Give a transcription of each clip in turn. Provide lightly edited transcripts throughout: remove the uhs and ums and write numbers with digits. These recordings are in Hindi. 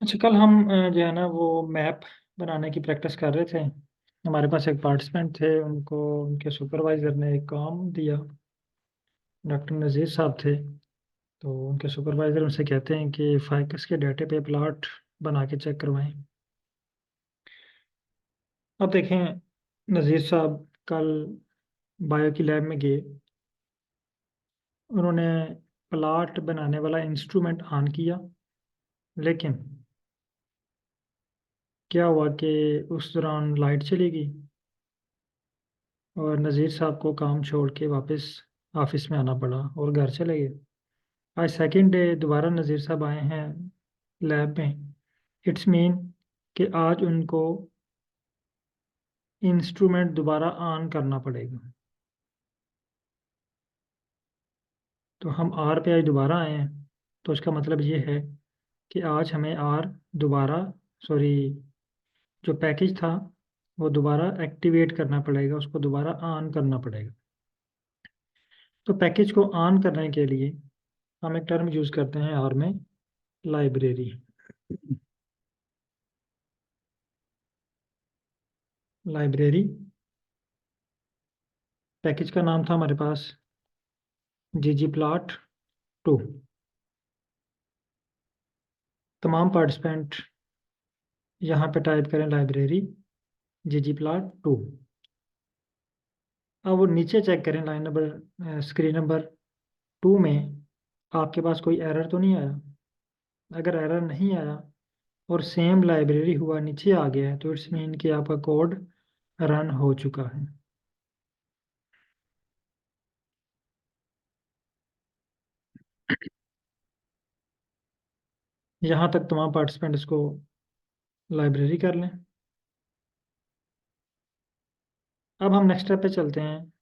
अच्छा, कल हम जो है ना वो मैप बनाने की प्रैक्टिस कर रहे थे। हमारे पास एक पार्टिसिपेंट थे, उनको उनके सुपरवाइज़र ने एक काम दिया। डॉक्टर नज़ीर साहब थे। तो उनके सुपरवाइज़र उनसे कहते हैं कि फाइकस के डाटे पे प्लॉट बना के चेक करवाएं। अब देखें, नज़ीर साहब कल बायो की लैब में गए। उन्होंने प्लॉट बनाने वाला इंस्ट्रूमेंट ऑन किया, लेकिन क्या हुआ कि उस दौरान लाइट चली गई और नज़ीर साहब को काम छोड़ के वापस ऑफिस में आना पड़ा और घर चले गए। आज सेकंड डे दोबारा नज़ीर साहब आए हैं लैब में। इट्स मीन कि आज उनको इंस्ट्रूमेंट दोबारा ऑन करना पड़ेगा। तो हम आर पे आज दोबारा आए हैं, तो इसका मतलब ये है कि आज हमें आर दोबारा, सॉरी, जो पैकेज था वो दोबारा एक्टिवेट करना पड़ेगा, उसको दोबारा ऑन करना पड़ेगा। तो पैकेज को ऑन करने के लिए हम एक टर्म यूज़ करते हैं आर में, लाइब्रेरी। लाइब्रेरी पैकेज का नाम था हमारे पास ggplot2। तमाम पार्टिसिपेंट यहाँ पे टाइप करें लाइब्रेरी ggplot2। अब वो नीचे चेक करें लाइन नंबर, स्क्रीन नंबर 2 में आपके पास कोई एरर तो नहीं आया। अगर एरर नहीं आया और सेम लाइब्रेरी हुआ नीचे आ गया है, तो इट्स मीन कि आपका कोड रन हो चुका है। यहाँ तक तमाम पार्टिसिपेंट इसको लाइब्रेरी कर लें। अब हम नेक्स्ट स्टेप पे चलते हैं।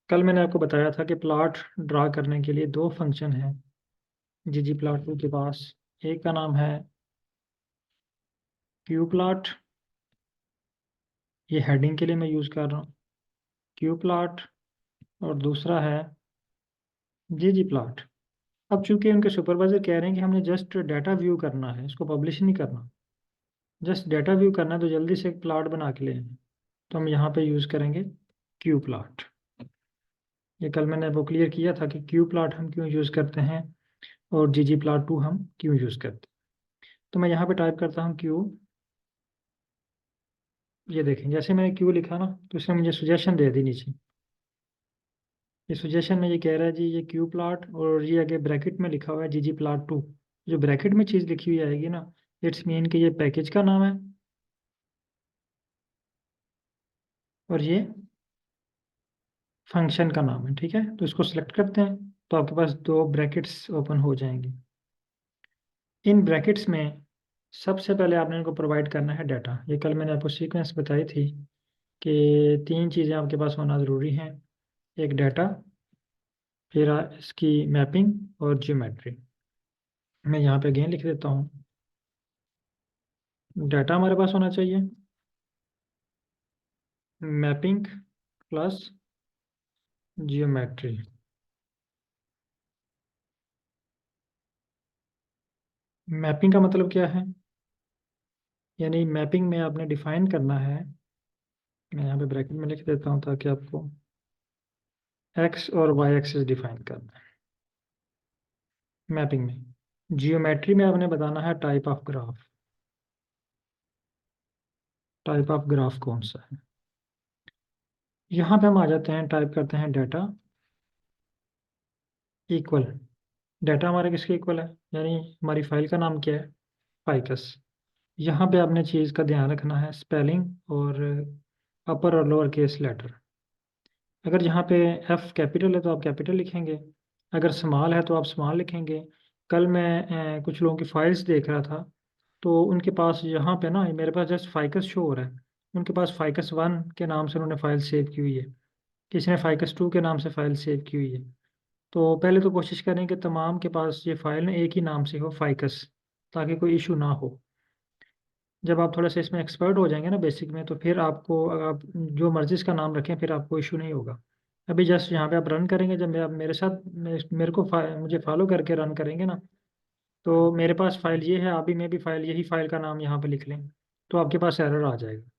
कल मैंने आपको बताया था कि प्लॉट ड्रा करने के लिए दो फंक्शन हैं ggplot2 के पास। एक का नाम है qplot, ये हेडिंग के लिए मैं यूज़ कर रहा हूँ qplot, और दूसरा है ggplot। अब चूंकि उनके सुपरवाइजर कह रहे हैं कि हमने जस्ट डाटा व्यू करना है, इसको पब्लिश नहीं करना, जस्ट डाटा व्यू करना है, तो जल्दी से एक प्लॉट बना के ले आएं। तो हम यहाँ पे यूज़ करेंगे qplot। ये कल मैंने वो क्लियर किया था कि qplot हम क्यों यूज़ करते हैं और ggplot2 हम क्यों यूज़ करते हैं। तो मैं यहाँ पे टाइप करता हूँ q। ये देखें, जैसे मैंने क्यू लिखा ना, तो इसने मुझे सुजेशन दे दी नीचे। ये सुजेशन में ये कह रहा है जी ये क्यू प्लॉट, और ये आगे ब्रैकेट में लिखा हुआ है ggplot2। जो ब्रैकेट में चीज़ लिखी हुई आएगी ना, इट्स मीन कि ये पैकेज का नाम है और ये फंक्शन का नाम है। ठीक है, तो इसको सिलेक्ट करते हैं, तो आपके पास दो ब्रैकेट्स ओपन हो जाएंगी। इन ब्रैकेट्स में सबसे पहले आपने इनको प्रोवाइड करना है डाटा। ये कल मैंने आपको सीक्वेंस बताई थी कि तीन चीज़ें आपके पास होना ज़रूरी हैं। एक डाटा, फिर इसकी मैपिंग और ज्योमेट्री। मैं यहाँ पे अगेन लिख देता हूँ, डाटा हमारे पास होना चाहिए, मैपिंग प्लस जियोमेट्री। मैपिंग का मतलब क्या है, यानी मैपिंग में आपने डिफाइन करना है। मैं यहाँ पे ब्रैकेट में लिख देता हूँ ताकि आपको एक्स और वाई एक्सिस डिफाइन करना है मैपिंग में। जियोमेट्री में आपने बताना है type of graph. Type of graph कौन सा है, यहाँ पे हम आ जाते हैं, टाइप करते हैं डाटा इक्वल। डाटा हमारे किसके इक्वल है, यानी हमारी फाइल का नाम क्या है, फाइकस। यहाँ पे आपने चीज़ का ध्यान रखना है, स्पेलिंग और अपर और लोअर केस लेटर। अगर यहाँ पे एफ कैपिटल है तो आप कैपिटल लिखेंगे, अगर स्मॉल है तो आप स्मॉल लिखेंगे। कल मैं कुछ लोगों की फाइल्स देख रहा था, तो उनके पास यहाँ पे ना, मेरे पास जस्ट फाइकस शो हो रहा है, उनके पास फाइकस 1 के नाम से उन्होंने फाइल सेव की हुई है, किसी ने फाइकस 2 के नाम से फाइल सेव की हुई है। तो पहले तो कोशिश करें कि तमाम के पास ये फाइल ना एक ही नाम से हो, फाइकस, ताकि कोई इशू ना हो। जब आप थोड़ा सा इसमें एक्सपर्ट हो जाएंगे ना बेसिक में, तो फिर आपको, अगर आप जो मर्जी इसका नाम रखें, फिर आपको इशू नहीं होगा। अभी जस्ट यहाँ पे आप रन करेंगे, जब आप मेरे साथ मेरे को मुझे फॉलो करके रन करेंगे ना, तो मेरे पास फाइल ये है, अभी मैं भी फाइल यही फाइल का नाम यहाँ पे लिख लें तो आपके पास एरर आ जाएगा।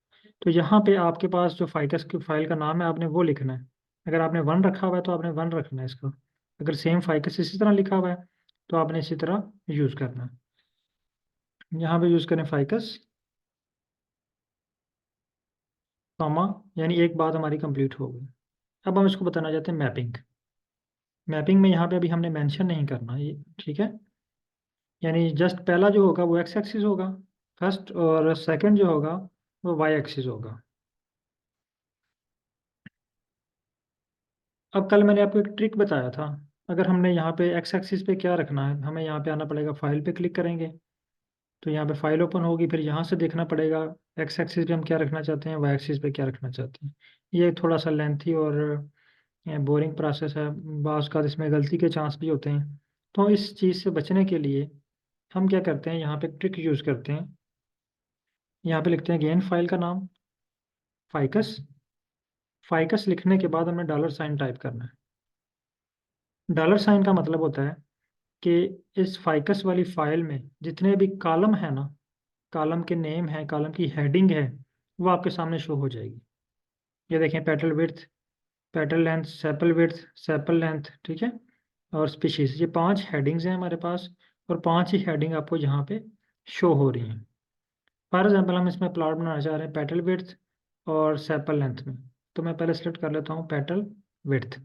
तो यहाँ पे आपके पास जो फाइकस की फाइल का नाम है आपने वो लिखना है। अगर आपने 1 रखा हुआ है तो आपने 1 रखना है इसका। अगर सेम फाइकस इसी तरह लिखा हुआ है तो आपने इसी तरह यूज़ करना है। यहाँ पे यूज़ करें फाइकस कॉमा, यानी एक बात हमारी कंप्लीट हो गई। अब हम इसको बताना चाहते हैं मैपिंग। मैपिंग में यहाँ पे अभी हमने मेंशन नहीं करना ये, ठीक है। यानी जस्ट पहला जो होगा वो एक्स एक्सिस होगा फर्स्ट, और सेकंड जो होगा वो वाई एक्सिस होगा। अब कल मैंने आपको एक ट्रिक बताया था। अगर हमने यहाँ पे एक्स एक्सिस पे क्या रखना है, हमें यहाँ पे आना पड़ेगा, फाइल पे क्लिक करेंगे तो यहाँ पे फाइल ओपन होगी, फिर यहाँ से देखना पड़ेगा एक्स एक्सिस पे हम क्या रखना चाहते हैं, वाई एक्सिस पे क्या रखना चाहते हैं। ये थोड़ा सा लेंथी और बोरिंग प्रोसेस है, बाज़ का इसमें गलती के चांस भी होते हैं। तो इस चीज़ से बचने के लिए हम क्या करते हैं, यहाँ पे ट्रिक यूज़ करते हैं। यहाँ पे लिखते हैं गेन फाइल का नाम फाइकस। फाइकस लिखने के बाद हमें $साइन टाइप करना है। $साइन का मतलब होता है कि इस फाइकस वाली फाइल में जितने भी कॉलम है ना, कॉलम के नेम है, कॉलम की हेडिंग है, वो आपके सामने शो हो जाएगी। ये देखें, petal width, petal length, sepal width, sepal length, ठीक है, और स्पीशीज, ये 5 हेडिंग्स हैं हमारे पास, और 5 ही हेडिंग आपको यहाँ पे शो हो रही हैं। फॉर एग्जाम्पल हम इसमें प्लॉट बनाना चाह रहे हैं पेटल विड्थ और सेपल लेंथ में, तो मैं पहले सेलेक्ट कर लेता हूँ पेटल विड्थ।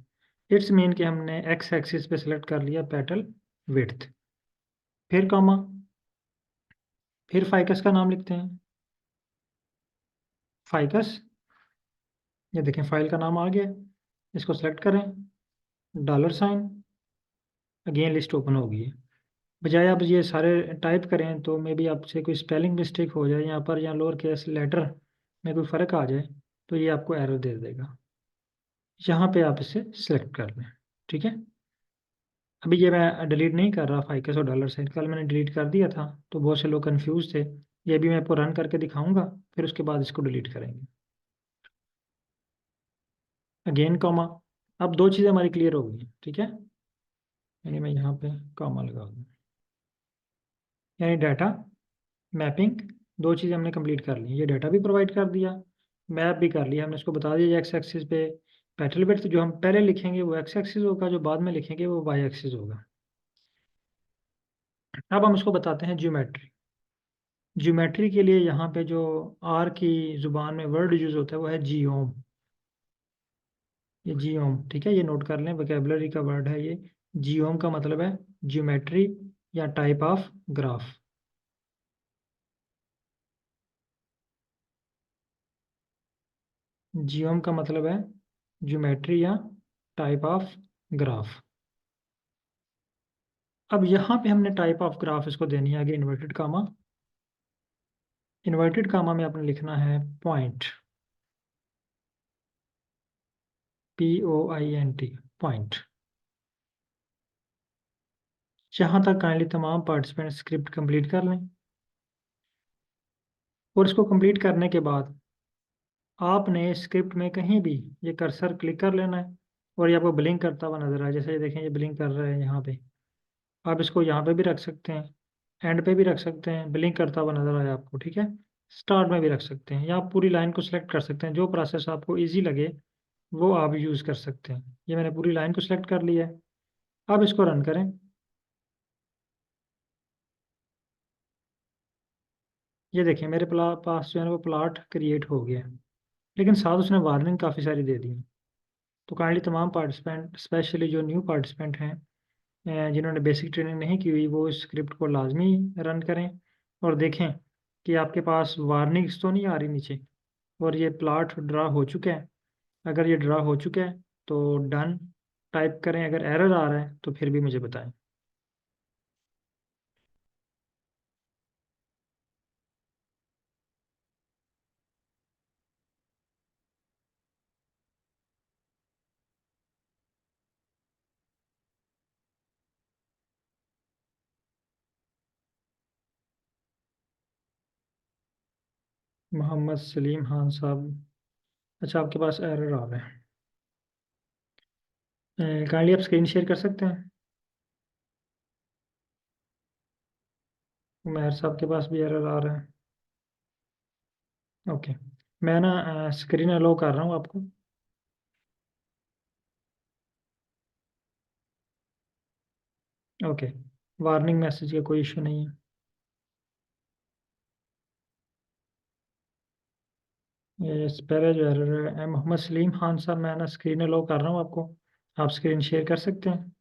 इट्स मीन कि हमने एक्स एक्सिस पे सेलेक्ट कर लिया पेटल विड्थ, फिर कॉमा, फिर फाइकस का नाम लिखते हैं फाइकस। ये देखें फाइल का नाम आ गया, इसको सेलेक्ट करें, $साइन, अगेन लिस्ट ओपन होगी। बजाय आप ये सारे टाइप करें तो मे बी आपसे कोई स्पेलिंग मिस्टेक हो जाए यहाँ पर, या लोअर केस लेटर में कोई फ़र्क आ जाए तो ये आपको एरर दे देगा। यहाँ पे आप इसे सिलेक्ट कर लें, ठीक है। अभी ये मैं डिलीट नहीं कर रहा फाइकस और $साइन, कल मैंने डिलीट कर दिया था तो बहुत से लोग कंफ्यूज थे। ये भी मैं आपको रन करके दिखाऊंगा, फिर उसके बाद इसको डिलीट करेंगे। Again comma. अब 2 चीज़ें हमारी क्लियर हो गई, ठीक है। यानी मैं यहाँ पे कॉमा लगा दूँ, यानी डाटा मैपिंग, 2 चीज़ें हमने कंप्लीट कर ली। ये डाटा भी प्रोवाइड कर दिया, मैप भी कर लिया, हमने इसको बता दिया एक्स एक्सिस पे पेटल विड्थ जो हम पहले लिखेंगे वो एक्स एक्सिस होगा, जो बाद में लिखेंगे वो वाई एक्सिस होगा। अब हम इसको बताते हैं ज्योमेट्री। ज्योमेट्री के लिए यहाँ पे जो आर की ज़ुबान में वर्ड यूज़ होता है वो है जियोम। ये जियोम, ठीक है, ये नोट कर लें, वोकेबलरी का वर्ड है ये। जियोम का मतलब है ज्योमेट्री या टाइप ऑफ ग्राफ। जियोम का मतलब है ज्योमेट्री या टाइप ऑफ ग्राफ। अब यहाँ पे हमने टाइप ऑफ ग्राफ इसको देनी है आगे इन्वर्टेड कामा। इन्वर्टेड कामा में आपने लिखना है पॉइंट, POINT, पॉइंट। यहाँ तक काइंडली तमाम पार्टिसिपेंट स्क्रिप्ट कंप्लीट कर लें, और इसको कंप्लीट करने के बाद आपने स्क्रिप्ट में कहीं भी ये कर्सर क्लिक कर लेना है, और ये आपको ब्लिंक करता हुआ नजर आए, जैसे ये देखें ये ब्लिंक कर रहा है यहाँ पे। आप इसको यहाँ पे भी रख सकते हैं, एंड पे भी रख सकते हैं, ब्लिंक करता हुआ नजर आए आपको, ठीक है। स्टार्ट में भी रख सकते हैं, या आप पूरी लाइन को सिलेक्ट कर सकते हैं, जो प्रोसेस आपको ईजी लगे वो आप यूज़ कर सकते हैं। ये मैंने पूरी लाइन को सिलेक्ट कर लिया है। अब इसको रन करें। ये देखिए मेरे पास जो है ना वो प्लॉट क्रिएट हो गया है, लेकिन साथ उसने वार्निंग काफ़ी सारी दे दी है। तो काइंडली तमाम पार्टिसिपेंट, स्पेशली जो न्यू पार्टिसिपेंट हैं, जिन्होंने बेसिक ट्रेनिंग नहीं की हुई, वो इस स्क्रिप्ट को लाजमी रन करें और देखें कि आपके पास वार्निंग्स तो नहीं आ रही नीचे, और ये प्लॉट ड्रा हो चुका है। अगर ये ड्रा हो चुका है तो डन टाइप करें, अगर एरर आ रहा है तो फिर भी मुझे बताएं। मोहम्मद सलीम खान साहब, अच्छा आपके पास एरर आ रहा है, काइंडली आप स्क्रीन शेयर कर सकते हैं। उमैर साहब के पास भी एरर आ रहा है। ओके, मैं ना स्क्रीन अलो कर रहा हूँ आपको। ओके, वार्निंग मैसेज का कोई इशू नहीं है। ये पहले जो एरर है, मोहम्मद सलीम खान साहब, मैं ना स्क्रीन अलो कर रहा हूँ आपको। आप स्क्रीन शेयर कर सकते हैं।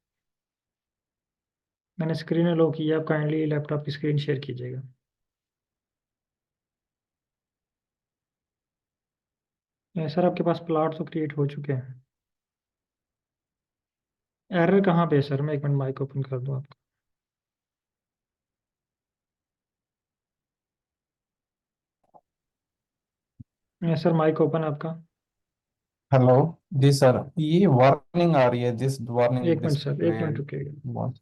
मैंने स्क्रीन अलो की है, आप काइंडली लैपटॉप की स्क्रीन शेयर कीजिएगा। सर आपके पास प्लॉट तो क्रिएट हो चुके हैं। एरर कहाँ पे है सर? मैं एक मिनट माइक ओपन कर दूँ आपको। सर माइक ओपन है आपका। हेलो। जी सर, ये वार्निंग आ रही है, दिस वार्निंग एक मिनट सर, एक डिस्प्ले। मिनट रुकिएगा।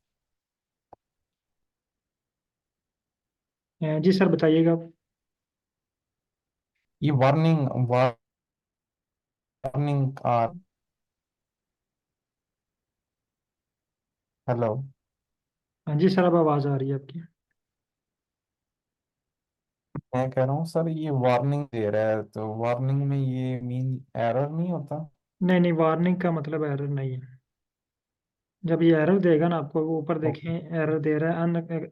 जी सर बताइएगा आप। ये वार्निंग वार्निंग आ। हेलो। हाँ जी सर, अब आवाज़ आ रही है आपकी। मैं कह रहा हूँ सर, ये वार्निंग दे रहा है तो वार्निंग में ये मीन एरर नहीं होता? नहीं नहीं, वार्निंग का मतलब एरर नहीं है। जब ये एरर देगा ना आपको, वो ऊपर देखें ओके। एरर दे रहा है,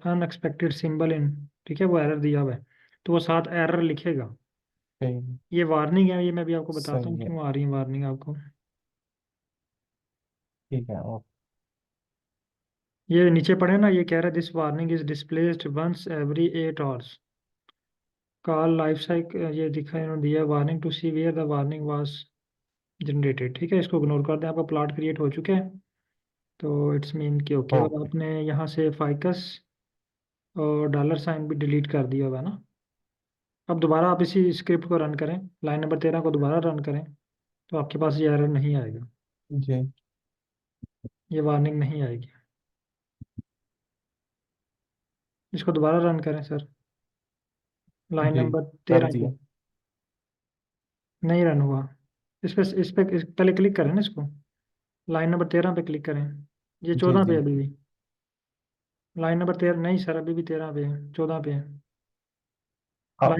अनएक्सपेक्टेड सिंबल इन, ठीक है, वो एरर दिया हुआ है, तो वो साथ एरर लिखेगा। ये वार्निंग है, ये मैं भी आपको बताता हूँ सही है। क्यों आ रही है वार्निंग आपको। ठीक है। ओके। ये नीचे पढ़े ना, ये कह रहा है this warning is displaced once every 8 hours. Call life cycle ये दिखा इन्होंने दिया, warning to see where the warning was generated. ठीक है, इसको इग्नोर कर दें, आपका प्लॉट क्रिएट हो चुके हैं। तो इट्स मीन कि ओके, और ओके। आपने यहाँ से फाइकस और डॉलर साइन भी डिलीट कर दिया होगा ना। अब दोबारा आप इसी स्क्रिप्ट को रन करें, लाइन नंबर 13 को दोबारा रन करें, तो आपके पास ये एरर नहीं आएगा, जी। ये वार्निंग नहीं आएगी। इसको दोबारा रन करें सर, लाइन जी, नंबर कर 13 दिया। पे। नहीं रन हुआ। पहले क्लिक करें ना इसको, लाइन नंबर 13 पे क्लिक करें। ये जी 14 पे जी। है अभी भी। लाइन नंबर 13 नहीं सर, अभी भी 13 पे है, 14 पे है। अब ये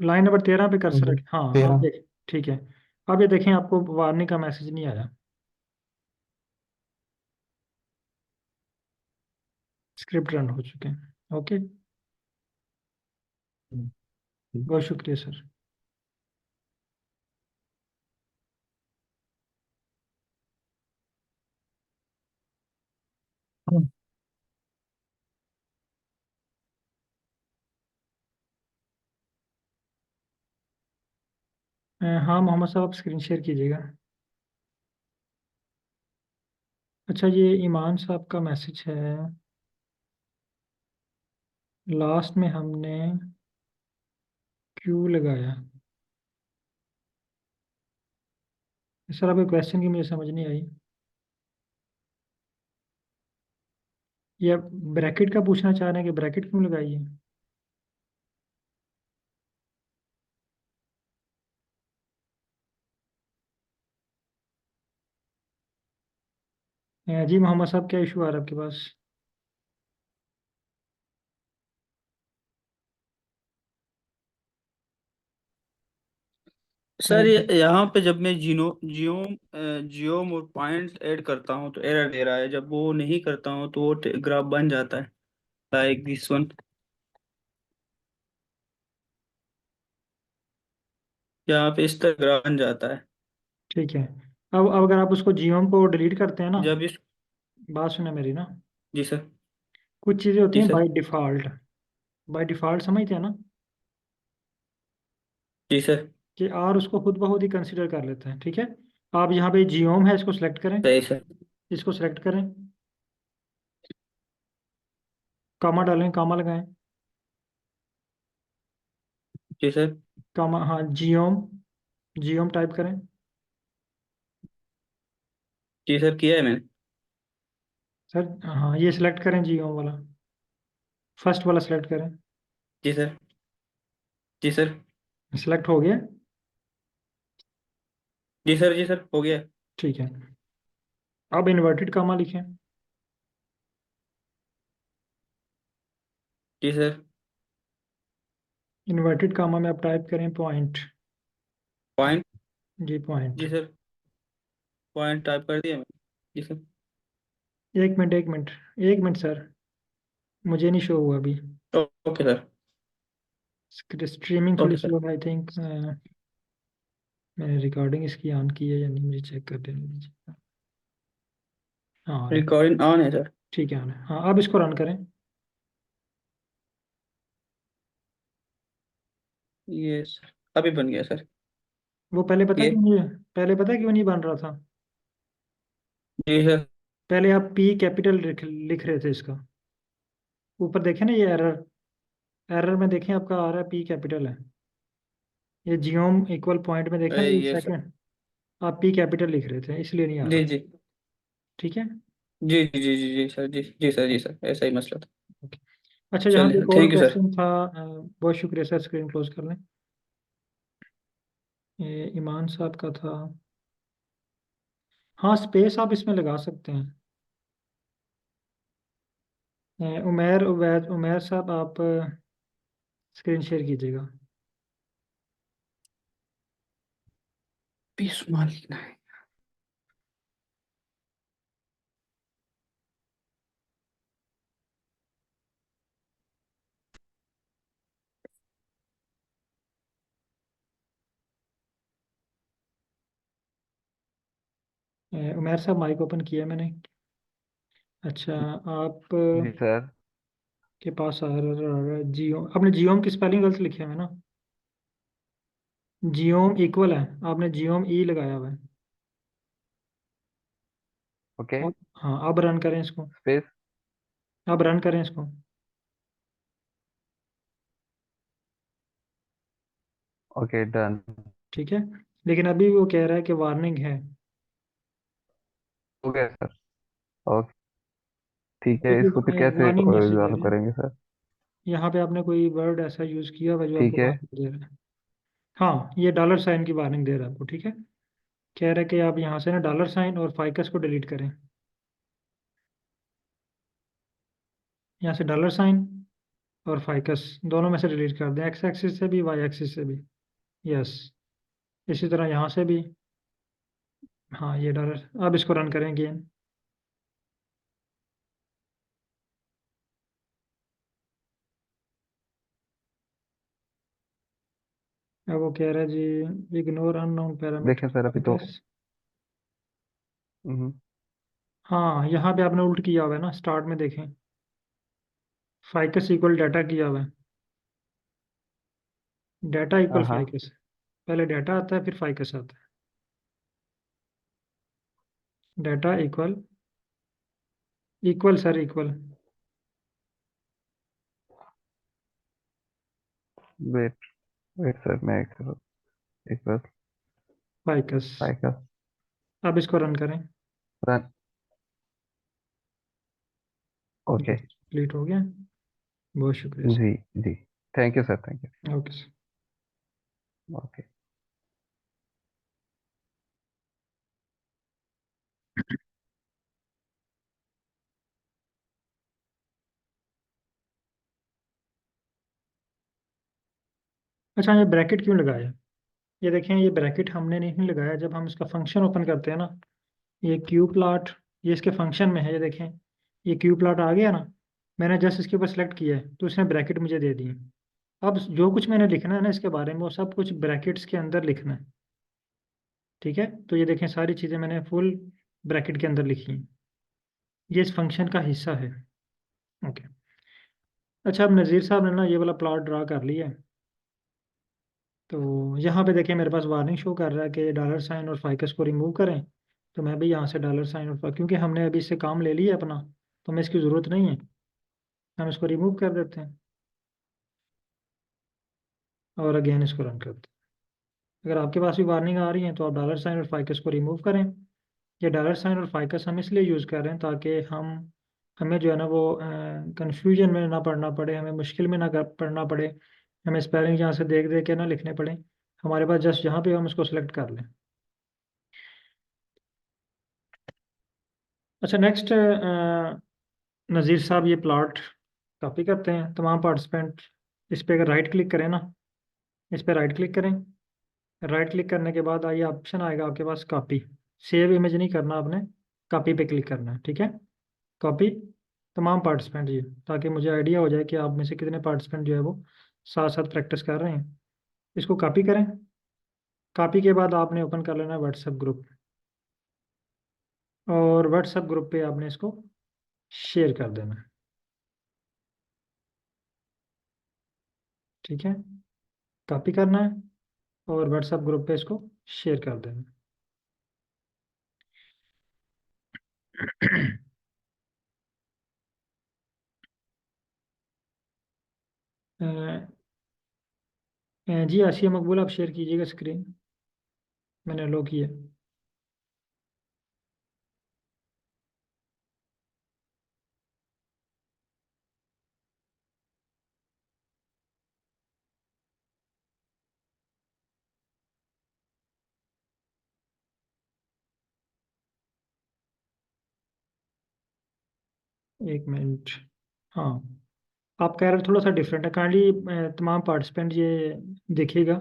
लाइन नंबर 13 पे कर्सर जी, रखें, हाँ अब 13। देख, ठीक है। अब ये देखें, आपको वार्निंग का मैसेज नहीं आया। स्क्रिप्ट रन हो चुके हैं। ओके, ठीक। बहुत शुक्रिया सर। हाँ मोहम्मद साहब, आप स्क्रीन शेयर कीजिएगा। अच्छा, ये ईमान साहब का मैसेज है। लास्ट में हमने क्यों लगाया? सर आपके क्वेश्चन की मुझे समझ नहीं आई। ये ब्रैकेट का पूछना चाह रहे हैं कि ब्रैकेट क्यों लगाई है? जी मोहम्मद साहब, क्या इशू आ रहा है आपके पास? सर ये यहाँ पे जब मैं जियोम और पॉइंट ऐड करता हूँ तो एरर दे रहा है, जब वो नहीं करता हूँ तो वो ग्राफ बन जाता है, लाइक दिस वन। यहाँ पे इस तरह ग्राफ बन जाता है। ठीक है। अब अगर आप उसको जियोम को डिलीट करते हैं ना, जब इस बात सुने मेरी ना, जी सर। कुछ चीज़ें होती जी हैं सर। बाय डिफ़ॉल्ट समझते हैं ना, जी सर। कि आर उसको खुद ब खुद ही कंसिडर कर लेते हैं। ठीक है, आप यहाँ पे जियोम है, इसको सेलेक्ट करें, सही सर। इसको सेलेक्ट करें, कामा डालें, कामा लगाएं, जी सर। कामा, हाँ जियोम, जियोम टाइप करें। जी सर, किया है मैंने। सर हाँ, ये सिलेक्ट करें जियोम वाला, फर्स्ट वाला सिलेक्ट करें। जी सर। जी सर। सिलेक्ट हो गया। जी सर। जी सर, हो गया। ठीक है, अब इन्वर्टेड कामा लिखें। जी सर। इन्वर्टेड कामा में आप टाइप करें पॉइंट। पॉइंट। जी पॉइंट। जी सर, पॉइंट टाइप कर दिया मैंने। जी सर। एक मिनट एक मिनट एक मिनट सर, मुझे नहीं शो हुआ अभी। Okay sir. स्ट्रीमिंग थोड़ी ओके सर। स्लो है आई थिंक। मैंने रिकॉर्डिंग इसकी ऑन की है या नहीं, मुझे चेक कर देने दीजिए। हाँ ऑन है। रिकॉर्डिंग ऑन है सर। ठीक है ऑन है। हाँ अब इसको रन करें। ये सर अभी बन गया सर। वो पहले पता ये। क्यों नहीं, पहले पता क्यों नहीं बन रहा था? जी सर। पहले आप पी कैपिटल लिख रहे थे इसका। ऊपर देखें ना ये एरर, एरर में देखें आपका आ रहा है पी कैपिटल है। ये जियोम इक्वल पॉइंट में देखें ना एक ये सर। सेकंड, आप पी कैपिटल लिख रहे थे इसलिए नहीं आ जी रहा। जी ठीक है। जी जी जी जी जी सर, जी जी सर, जी सर, ऐसा ही मसला था। ओके। अच्छा यहाँ पे चलिए एक सर, और थैंक यू सर। क्वेश्चन था। बहुत शुक्रिया सर, स्क्रीन क्लोज कर लें। ये ईमान साहब का था। हाँ स्पेस आप इसमें लगा सकते हैं। उमेर उवैद उमेर साहब आप स्क्रीन शेयर कीजिएगा। बेशुमार लिखना है। उमेर साहब माइक ओपन किया है मैंने। अच्छा आप जी सर। के पास आ रहा है जियो, आपने जियोम की स्पेलिंग गलत लिखे हुए है ना? जियोम इक्वल है, आपने जियोम ई लगाया हुआ है। ओके। हाँ अब रन करें इसको। स्पेस। अब रन करें इसको। Okay done. ठीक है। लेकिन अभी वो कह रहा है कि वार्निंग है। हो गया सर। ओके। ठीक है, देखिए इसको फिर कैसे वार्निंग मैसेज दे रिजॉल्व रहे हैं। करेंगे सर? यहाँ पे आपने कोई वर्ड ऐसा यूज किया हुआ जो ठीक आपको है। वार्निंग दे रहा है। हाँ ये डॉलर साइन की वार्निंग दे रहा है आपको। ठीक है। कह रहा है कि आप यहाँ से ना डॉलर साइन और फाइकस को डिलीट करें। यहाँ से डॉलर साइन और फाइकस दोनों में से डिलीट कर दें, एक्स एक्सिस से भी वाई एक्सिस से भी। यस। इसी तरह यहाँ से भी। हाँ ये डॉलर, अब इसको रन करें अगेन। अब वो कह रहा है जी इग्नोर अननोन देखें पैरामीटर सर, अभी तो फाइकस। हम्म, हाँ यहाँ पे आपने उल्ट किया हुआ है ना, स्टार्ट में देखें फाइकस इक्वल डाटा किया हुआ है। डाटा इक्वल हाँ फाइकस। पहले डाटा आता है फिर फाइकस आता है। Data equal, equal sir equal wait wait sir, मैं एक बार फाइकस। आएगा। अब इसको रन करें। रन। ओके। कंप्लीट हो गया। बहुत शुक्रिया जी जी। Thank you sir, thank sir. Okay sir. You. Okay. अच्छा ये ब्रैकेट क्यों लगाया? ये देखें ये ब्रैकेट हमने नहीं लगाया, जब हम इसका फंक्शन ओपन करते हैं ना, ये क्यू प्लॉट, ये इसके फंक्शन में है, ये देखें ये क्यू प्लॉट आ गया ना, मैंने जस्ट इसके ऊपर सेलेक्ट किया है तो इसने ब्रैकेट मुझे दे दिए। अब जो कुछ मैंने लिखना है ना इसके बारे में वो सब कुछ ब्रैकेट्स के अंदर लिखना है। ठीक है। तो ये देखें सारी चीज़ें मैंने फुल ब्रैकेट के अंदर लिखी हैं, ये इस फंक्शन का हिस्सा है। ओके। अच्छा अब नज़ीर साहब ने ना ये वाला प्लॉट ड्रा कर लिया है। तो यहाँ पे देखें मेरे पास वार्निंग शो कर रहा है कि डॉलर साइन और फाइकस को रिमूव करें। तो मैं भी यहाँ से डॉलर साइन और क्योंकि हमने अभी इससे काम ले लिया अपना, तो हमें इसकी ज़रूरत नहीं है, हम इसको रिमूव कर देते हैं और अगेन इसको रन करते हैं। अगर आपके पास भी वार्निंग आ रही है तो आप डॉलर साइन और फाइकस को रिमूव करें। ये डॉलर साइन और फाइकस हम इसलिए यूज़ कर रहे हैं ताकि हमें जो है ना वो कंफ्यूजन में ना पड़ना पड़े, हमें मुश्किल में ना पड़ना पड़े, हमें स्पेलिंग यहाँ से देख देख के ना लिखने पड़े। हमारे पास जस्ट यहाँ पे हम इसको सेलेक्ट कर लें। अच्छा नेक्स्ट नज़ीर साहब ये प्लॉट कॉपी करते हैं, तमाम पार्टिसिपेंट इस पे अगर राइट क्लिक करें ना इस पर राइट क्लिक करें। राइट क्लिक करने के बाद ये ऑप्शन आएगा आपके पास कॉपी। सेव इमेज नहीं करना आपने, कॉपी पे क्लिक करना है, ठीक है। कॉपी तमाम पार्टिसिपेंट जी, ताकि मुझे आइडिया हो जाए कि आप में से कितने पार्टिसिपेंट जो है वो साथ साथ प्रैक्टिस कर रहे हैं। इसको कॉपी करें। कॉपी के बाद आपने ओपन कर लेना है व्हाट्सएप ग्रुप, और व्हाट्सएप ग्रुप पे आपने इसको शेयर कर देना है, ठीक है। कॉपी करना है और व्हाट्सएप ग्रुप पे इसको शेयर कर देना है। जी आसिया मकबूल, आप शेयर कीजिएगा स्क्रीन, मैंने अलो किया। एक मिनट। हाँ, आप कह रहे थोड़ा सा डिफरेंट है, काइंडली तमाम पार्टिसिपेंट ये देखिएगा।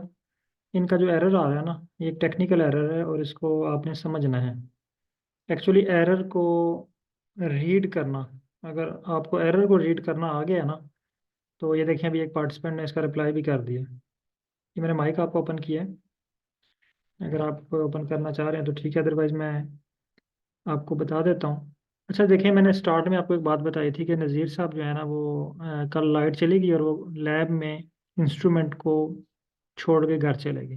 इनका जो एरर आ रहा है ना, ये एक टेक्निकल एरर है और इसको आपने समझना है। एक्चुअली एरर को रीड करना, अगर आपको एरर को रीड करना आ गया ना, तो ये देखिए अभी एक पार्टिसिपेंट ने इसका रिप्लाई भी कर दिया। ये मैंने माइक आपको ओपन किया है, अगर आप ओपन करना चाह रहे हैं तो ठीक है, अदरवाइज मैं आपको बता देता हूँ। अच्छा देखिए, मैंने स्टार्ट में आपको एक बात बताई थी कि नज़ीर साहब जो है ना वो कल लाइट चली गई और वो लैब में इंस्ट्रूमेंट को छोड़ के घर चले गए।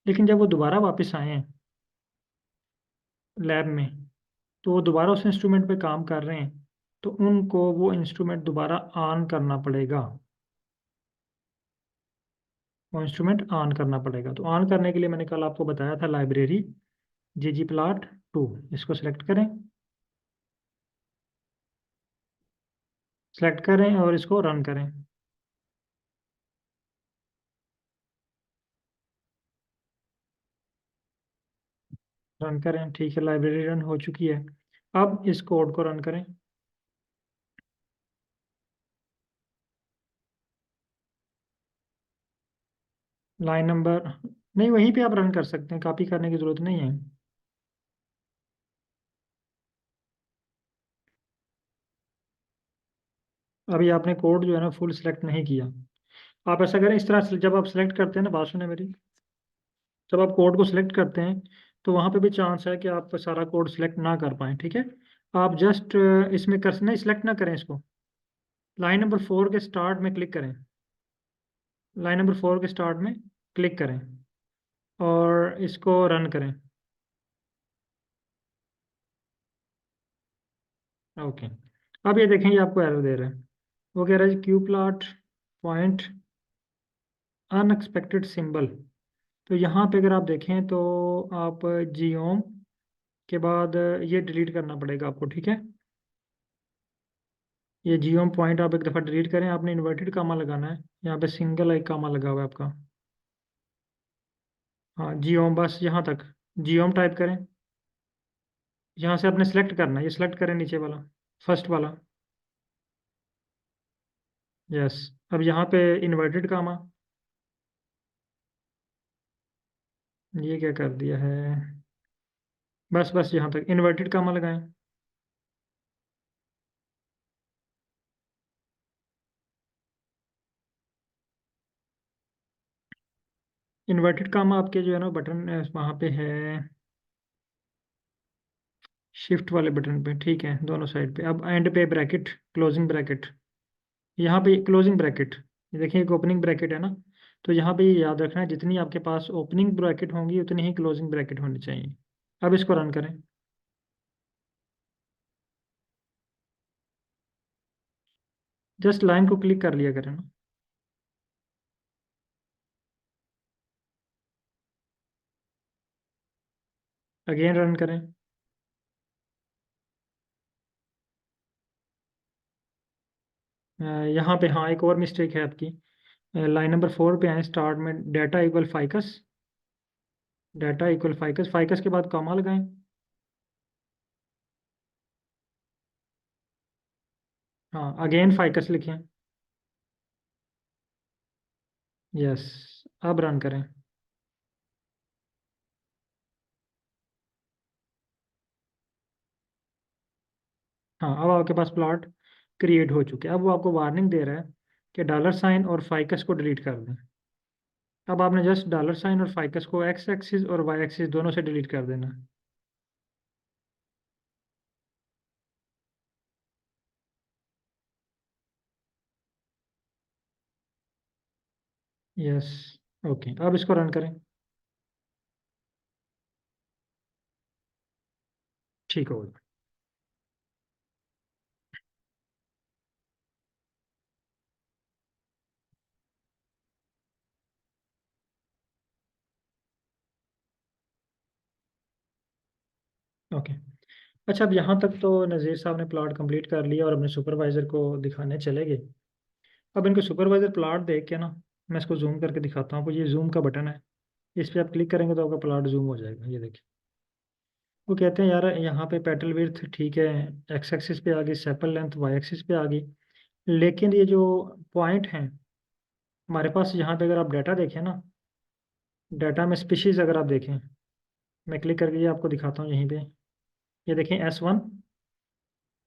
लेकिन जब वो दोबारा वापस आए हैं लैब में, तो वो दोबारा उस इंस्ट्रूमेंट पे काम कर रहे हैं, तो उनको वो इंस्ट्रूमेंट दोबारा ऑन करना पड़ेगा। वो इंस्ट्रूमेंट ऑन करना पड़ेगा, तो ऑन करने के लिए मैंने कल आपको बताया था लाइब्रेरी ggplot2, इसको सिलेक्ट करें। सेलेक्ट करें और इसको रन करें। रन करें, ठीक है, लाइब्रेरी रन हो चुकी है। अब इस कोड को रन करें। लाइन नंबर नहीं, वहीं पे आप रन कर सकते हैं, कॉपी करने की ज़रूरत नहीं है। अभी आपने कोड जो है ना फुल सेलेक्ट नहीं किया। आप ऐसा करें, इस तरह से जब आप सेलेक्ट करते हैं ना, बात सुने मेरी, जब आप कोड को सिलेक्ट करते हैं तो वहाँ पे भी चांस है कि आप सारा कोड सिलेक्ट ना कर पाएँ, ठीक है। आप जस्ट इसमें कर नहीं, सिलेक्ट ना करें इसको। लाइन नंबर 4 के स्टार्ट में क्लिक करें। लाइन नंबर 4 के स्टार्ट में क्लिक करें और इसको रन करें। ओके, अब ये देखें, ये आपको एरर दे रहा है। वो कह रहा है Q plot point unexpected symbol. तो यहाँ पे अगर आप देखें तो आप जियोम के बाद ये डिलीट करना पड़ेगा आपको, ठीक है। ये जियोम पॉइंट आप एक दफ़ा डिलीट करें। आपने इन्वर्टेड कामा लगाना है, यहाँ पे सिंगल एक कामा लगा हुआ है आपका। हाँ, जियोम, बस यहाँ तक जियोम टाइप करें। यहाँ से आपने सेलेक्ट करना है, ये सेलेक्ट करें नीचे वाला, फर्स्ट वाला। यस, अब यहाँ पे इन्वर्टेड कामा, ये क्या कर दिया है, बस बस यहाँ तक इन्वर्टेड कामा लगाएं। इन्वर्टेड कामा आपके जो है ना बटन वहाँ पे है, शिफ्ट वाले बटन पे, ठीक है, दोनों साइड पे। अब एंड पे ब्रैकेट, क्लोजिंग ब्रैकेट, यहाँ पे क्लोजिंग ब्रैकेट, ये देखिए एक ओपनिंग ब्रैकेट है ना, तो यहाँ पे ये याद रखना है, जितनी आपके पास ओपनिंग ब्रैकेट होंगी उतनी ही क्लोजिंग ब्रैकेट होनी चाहिए। अब इसको रन करें। जस्ट लाइन को क्लिक कर लिया करें ना। अगेन रन करें। यहाँ पे हाँ एक और मिस्टेक है आपकी। लाइन नंबर 4 पे आए, स्टार्ट में data equal ficus, data equal ficus, ficus के बाद कॉमा लगाएं। हाँ, अगेन फाइकस लिखें। यस, अब रन करें। हाँ, अब आपके पास प्लॉट क्रिएट हो चुके हैं। अब वो आपको वार्निंग दे रहा है कि $साइन और फाइकस को डिलीट कर दें। अब आपने जस्ट $साइन और फाइकस को एक्स एक्सिस और वाई एक्सिस दोनों से डिलीट कर देना। यस, ओके, अब इसको रन करें। ठीक हो गया। ओके, अच्छा, अब यहाँ तक तो नज़ीर साहब ने प्लॉट कंप्लीट कर लिया और अपने सुपरवाइज़र को दिखाने चले गए। अब इनके सुपरवाइज़र प्लॉट देख के ना, मैं इसको जूम करके दिखाता हूँ। आपको ये जूम का बटन है, इस पर आप क्लिक करेंगे तो आपका प्लॉट जूम हो जाएगा। ये देखिए, वो कहते हैं यार यहाँ पे पेटल विड्थ ठीक है, एक्स एक्सिस पे आ गई, सेपल लेंथ वाई एक्सिस पे आ गई, लेकिन ये जो पॉइंट हैं हमारे पास यहाँ पे, अगर आप डाटा देखें ना, डाटा में स्पीशीज़ अगर आप देखें, मैं क्लिक करके ये आपको दिखाता हूँ यहीं पे। ये देखें S1,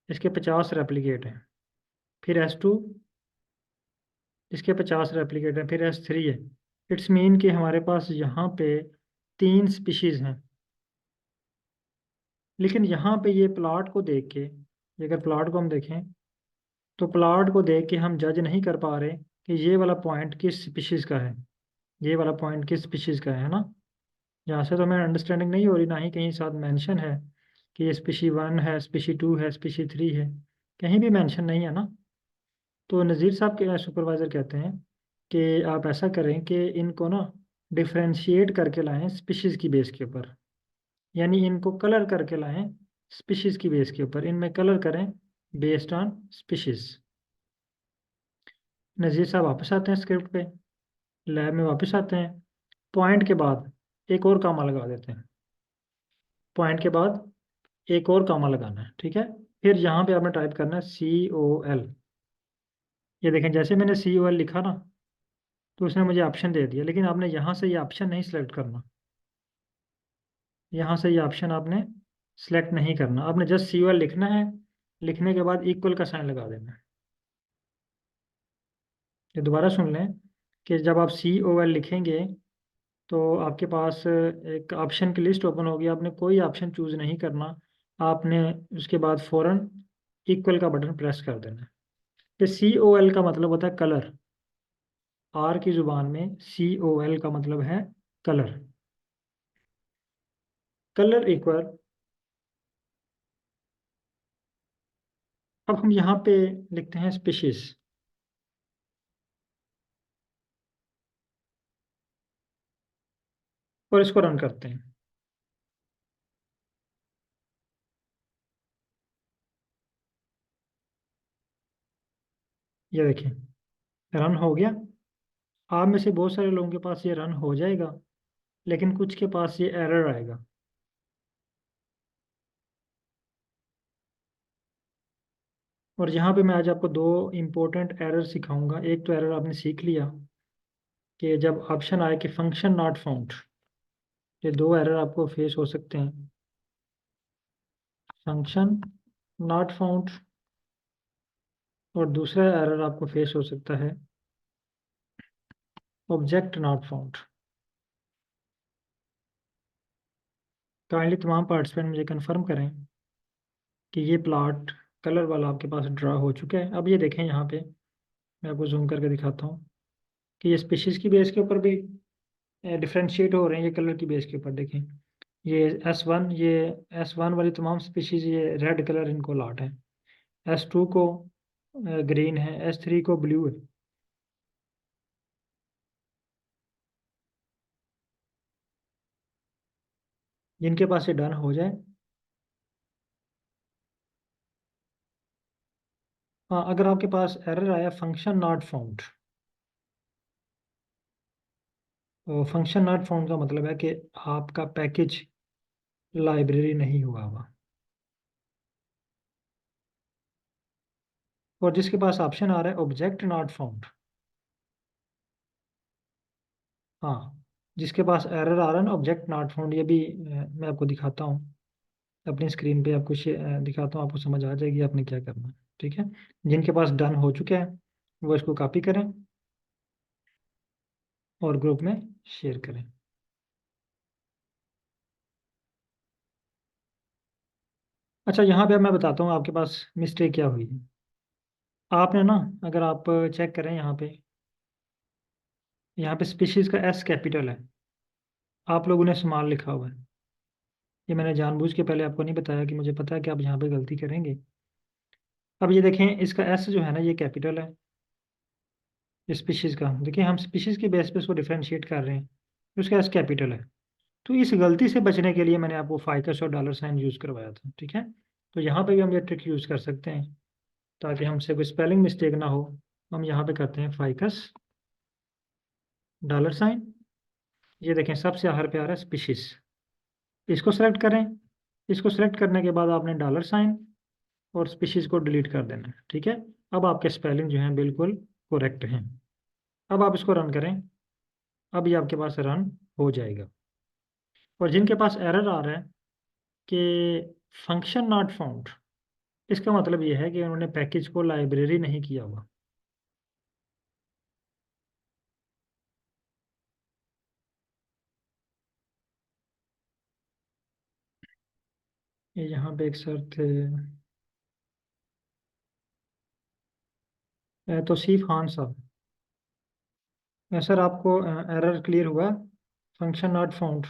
इसके 50 रेप्लिकेट हैं। फिर S2, इसके 50 रेप्लिकेट हैं। फिर S3 है। इट्स मीन कि हमारे पास यहाँ पे 3 स्पीशीज़ हैं। लेकिन यहाँ पे ये प्लॉट को देख के, ये अगर प्लॉट को हम देखें तो प्लॉट को देख के हम जज नहीं कर पा रहे कि ये वाला पॉइंट किस स्पीशीज़ का है, ये वाला पॉइंट किस स्पीशीज़ का है ना। यहाँ से तो हमें अंडरस्टैंडिंग नहीं हो रही, ना ही कहीं साथ मेंशन है कि ये स्पीशी 1 है, स्पीशी 2 है, स्पीशी 3 है, कहीं भी मेंशन नहीं है ना। तो नज़ीर साहब के सुपरवाइज़र कहते हैं कि आप ऐसा करें कि इनको ना डिफ्रेंशिएट करके लाएं स्पीशीज़ की बेस के ऊपर, यानी इनको कलर करके लाएं स्पीशीज़ की बेस के ऊपर, इनमें कलर करें बेस्ड ऑन स्पीशीज़। नज़ीर साहब वापस आते हैं स्क्रिप्ट पे, लैब में वापस आते हैं। पॉइंट के बाद एक और कामा लगा देते हैं, पॉइंट के बाद एक और कामा लगाना है, ठीक है। फिर यहाँ पे आपने टाइप करना है COL। ये देखें, जैसे मैंने COL लिखा ना, तो उसने मुझे ऑप्शन दे दिया, लेकिन आपने यहाँ से ये ऑप्शन नहीं सेलेक्ट करना, यहाँ से ये ऑप्शन आपने सेलेक्ट नहीं करना। आपने जस्ट COL लिखना है, लिखने के बाद इक्वल का साइन लगा देना है। ये दोबारा सुन लें कि जब आप COL लिखेंगे तो आपके पास एक ऑप्शन की लिस्ट ओपन होगी, आपने कोई ऑप्शन चूज़ नहीं करना, आपने उसके बाद फ़ौरन इक्वल का बटन प्रेस कर देना है। तो COL का मतलब होता है कलर। आर की ज़ुबान में COL का मतलब है कलर। कलर इक्वल, अब हम यहाँ पे लिखते हैं स्पीशीज और इसको रन करते हैं। ये देखिए, रन हो गया। आप में से बहुत सारे लोगों के पास ये रन हो जाएगा, लेकिन कुछ के पास ये एरर आएगा। और यहाँ पे मैं आज आपको 2 इम्पोर्टेंट एरर सिखाऊंगा। एक तो एरर आपने सीख लिया कि जब ऑप्शन आए कि फंक्शन नॉट फाउंड, ये 2 एरर आपको फेस हो सकते हैं। फंक्शन नॉट फाउंड, और दूसरा एरर आपको फेस हो सकता है ऑब्जेक्ट नॉट फाउंड। काइंडली तमाम पार्टिसिपेंट मुझे कंफर्म करें कि ये प्लॉट कलर वाला आपके पास ड्रा हो चुका है। अब ये देखें, यहाँ पे मैं आपको जूम करके दिखाता हूँ कि ये स्पीशीज़ की बेस के ऊपर भी डिफ्रेंशिएट हो रहे हैं। ये कलर की बेस के ऊपर देखें, ये S1, ये S1 वाली तमाम स्पीशीज़ ये रेड कलर इनको लाट है, S2 को ग्रीन है, S3 को ब्लू है। जिनके पास ये डन हो जाए, हाँ, अगर आपके पास एरर आया फंक्शन नॉट फाउंड, तो फंक्शन नॉट फाउंड का मतलब है कि आपका पैकेज लाइब्रेरी नहीं हुआ हुआ। और जिसके पास ऑप्शन आ रहा है ऑब्जेक्ट नॉट फाउंड, हाँ, जिसके पास एरर आ रहा है ना, ऑब्जेक्ट नॉट फाउंड, ये भी मैं आपको दिखाता हूँ अपनी स्क्रीन पे, आपको दिखाता हूँ, आपको समझ आ जाएगी आपने क्या करना है। ठीक है, जिनके पास डन हो चुके हैं वो इसको कॉपी करें और ग्रुप में शेयर करें। अच्छा, यहाँ पे अब मैं बताता हूँ आपके पास मिस्टेक क्या हुई है। आपने ना, अगर आप चेक करें यहाँ पे स्पीशीज का एस कैपिटल है, आप लोगों ने स्मॉल लिखा हुआ है। ये मैंने जानबूझ के पहले आपको नहीं बताया कि मुझे पता है कि आप यहाँ पे गलती करेंगे। अब ये देखें, इसका एस जो है ना, ये कैपिटल है। स्पीशीज का देखिए, हम स्पीशीज के बेस पे इसको डिफरेंशिएट कर रहे हैं, तो इसका एस कैपिटल है। तो इस गलती से बचने के लिए मैंने आपको फाइकस और डॉलर साइन यूज़ करवाया था। ठीक है, तो यहाँ पे भी हम ये ट्रिक यूज़ कर सकते हैं ताकि हमसे कोई स्पेलिंग मिस्टेक ना हो। हम यहाँ पे करते हैं फाइकस डॉलर साइन, ये देखें सबसे आखिर पे आ रहा है स्पीशीज, इसको सेलेक्ट करें। इसको सेलेक्ट करने के बाद आपने डॉलर साइन और स्पीशीज को डिलीट कर देना है। ठीक है, अब आपके स्पेलिंग जो हैं बिल्कुल करेक्ट हैं। अब आप इसको रन करें, अब ये आपके पास रन हो जाएगा। और जिनके पास एरर आ रहा है कि फंक्शन नॉट फाउंड, इसका मतलब ये है कि उन्होंने पैकेज को लाइब्रेरी नहीं किया हुआ। ये यहाँ पे एक शर्त है, तौसीफ खान साहब, सर आपको एरर क्लियर हुआ, फंक्शन नॉट फाउंड।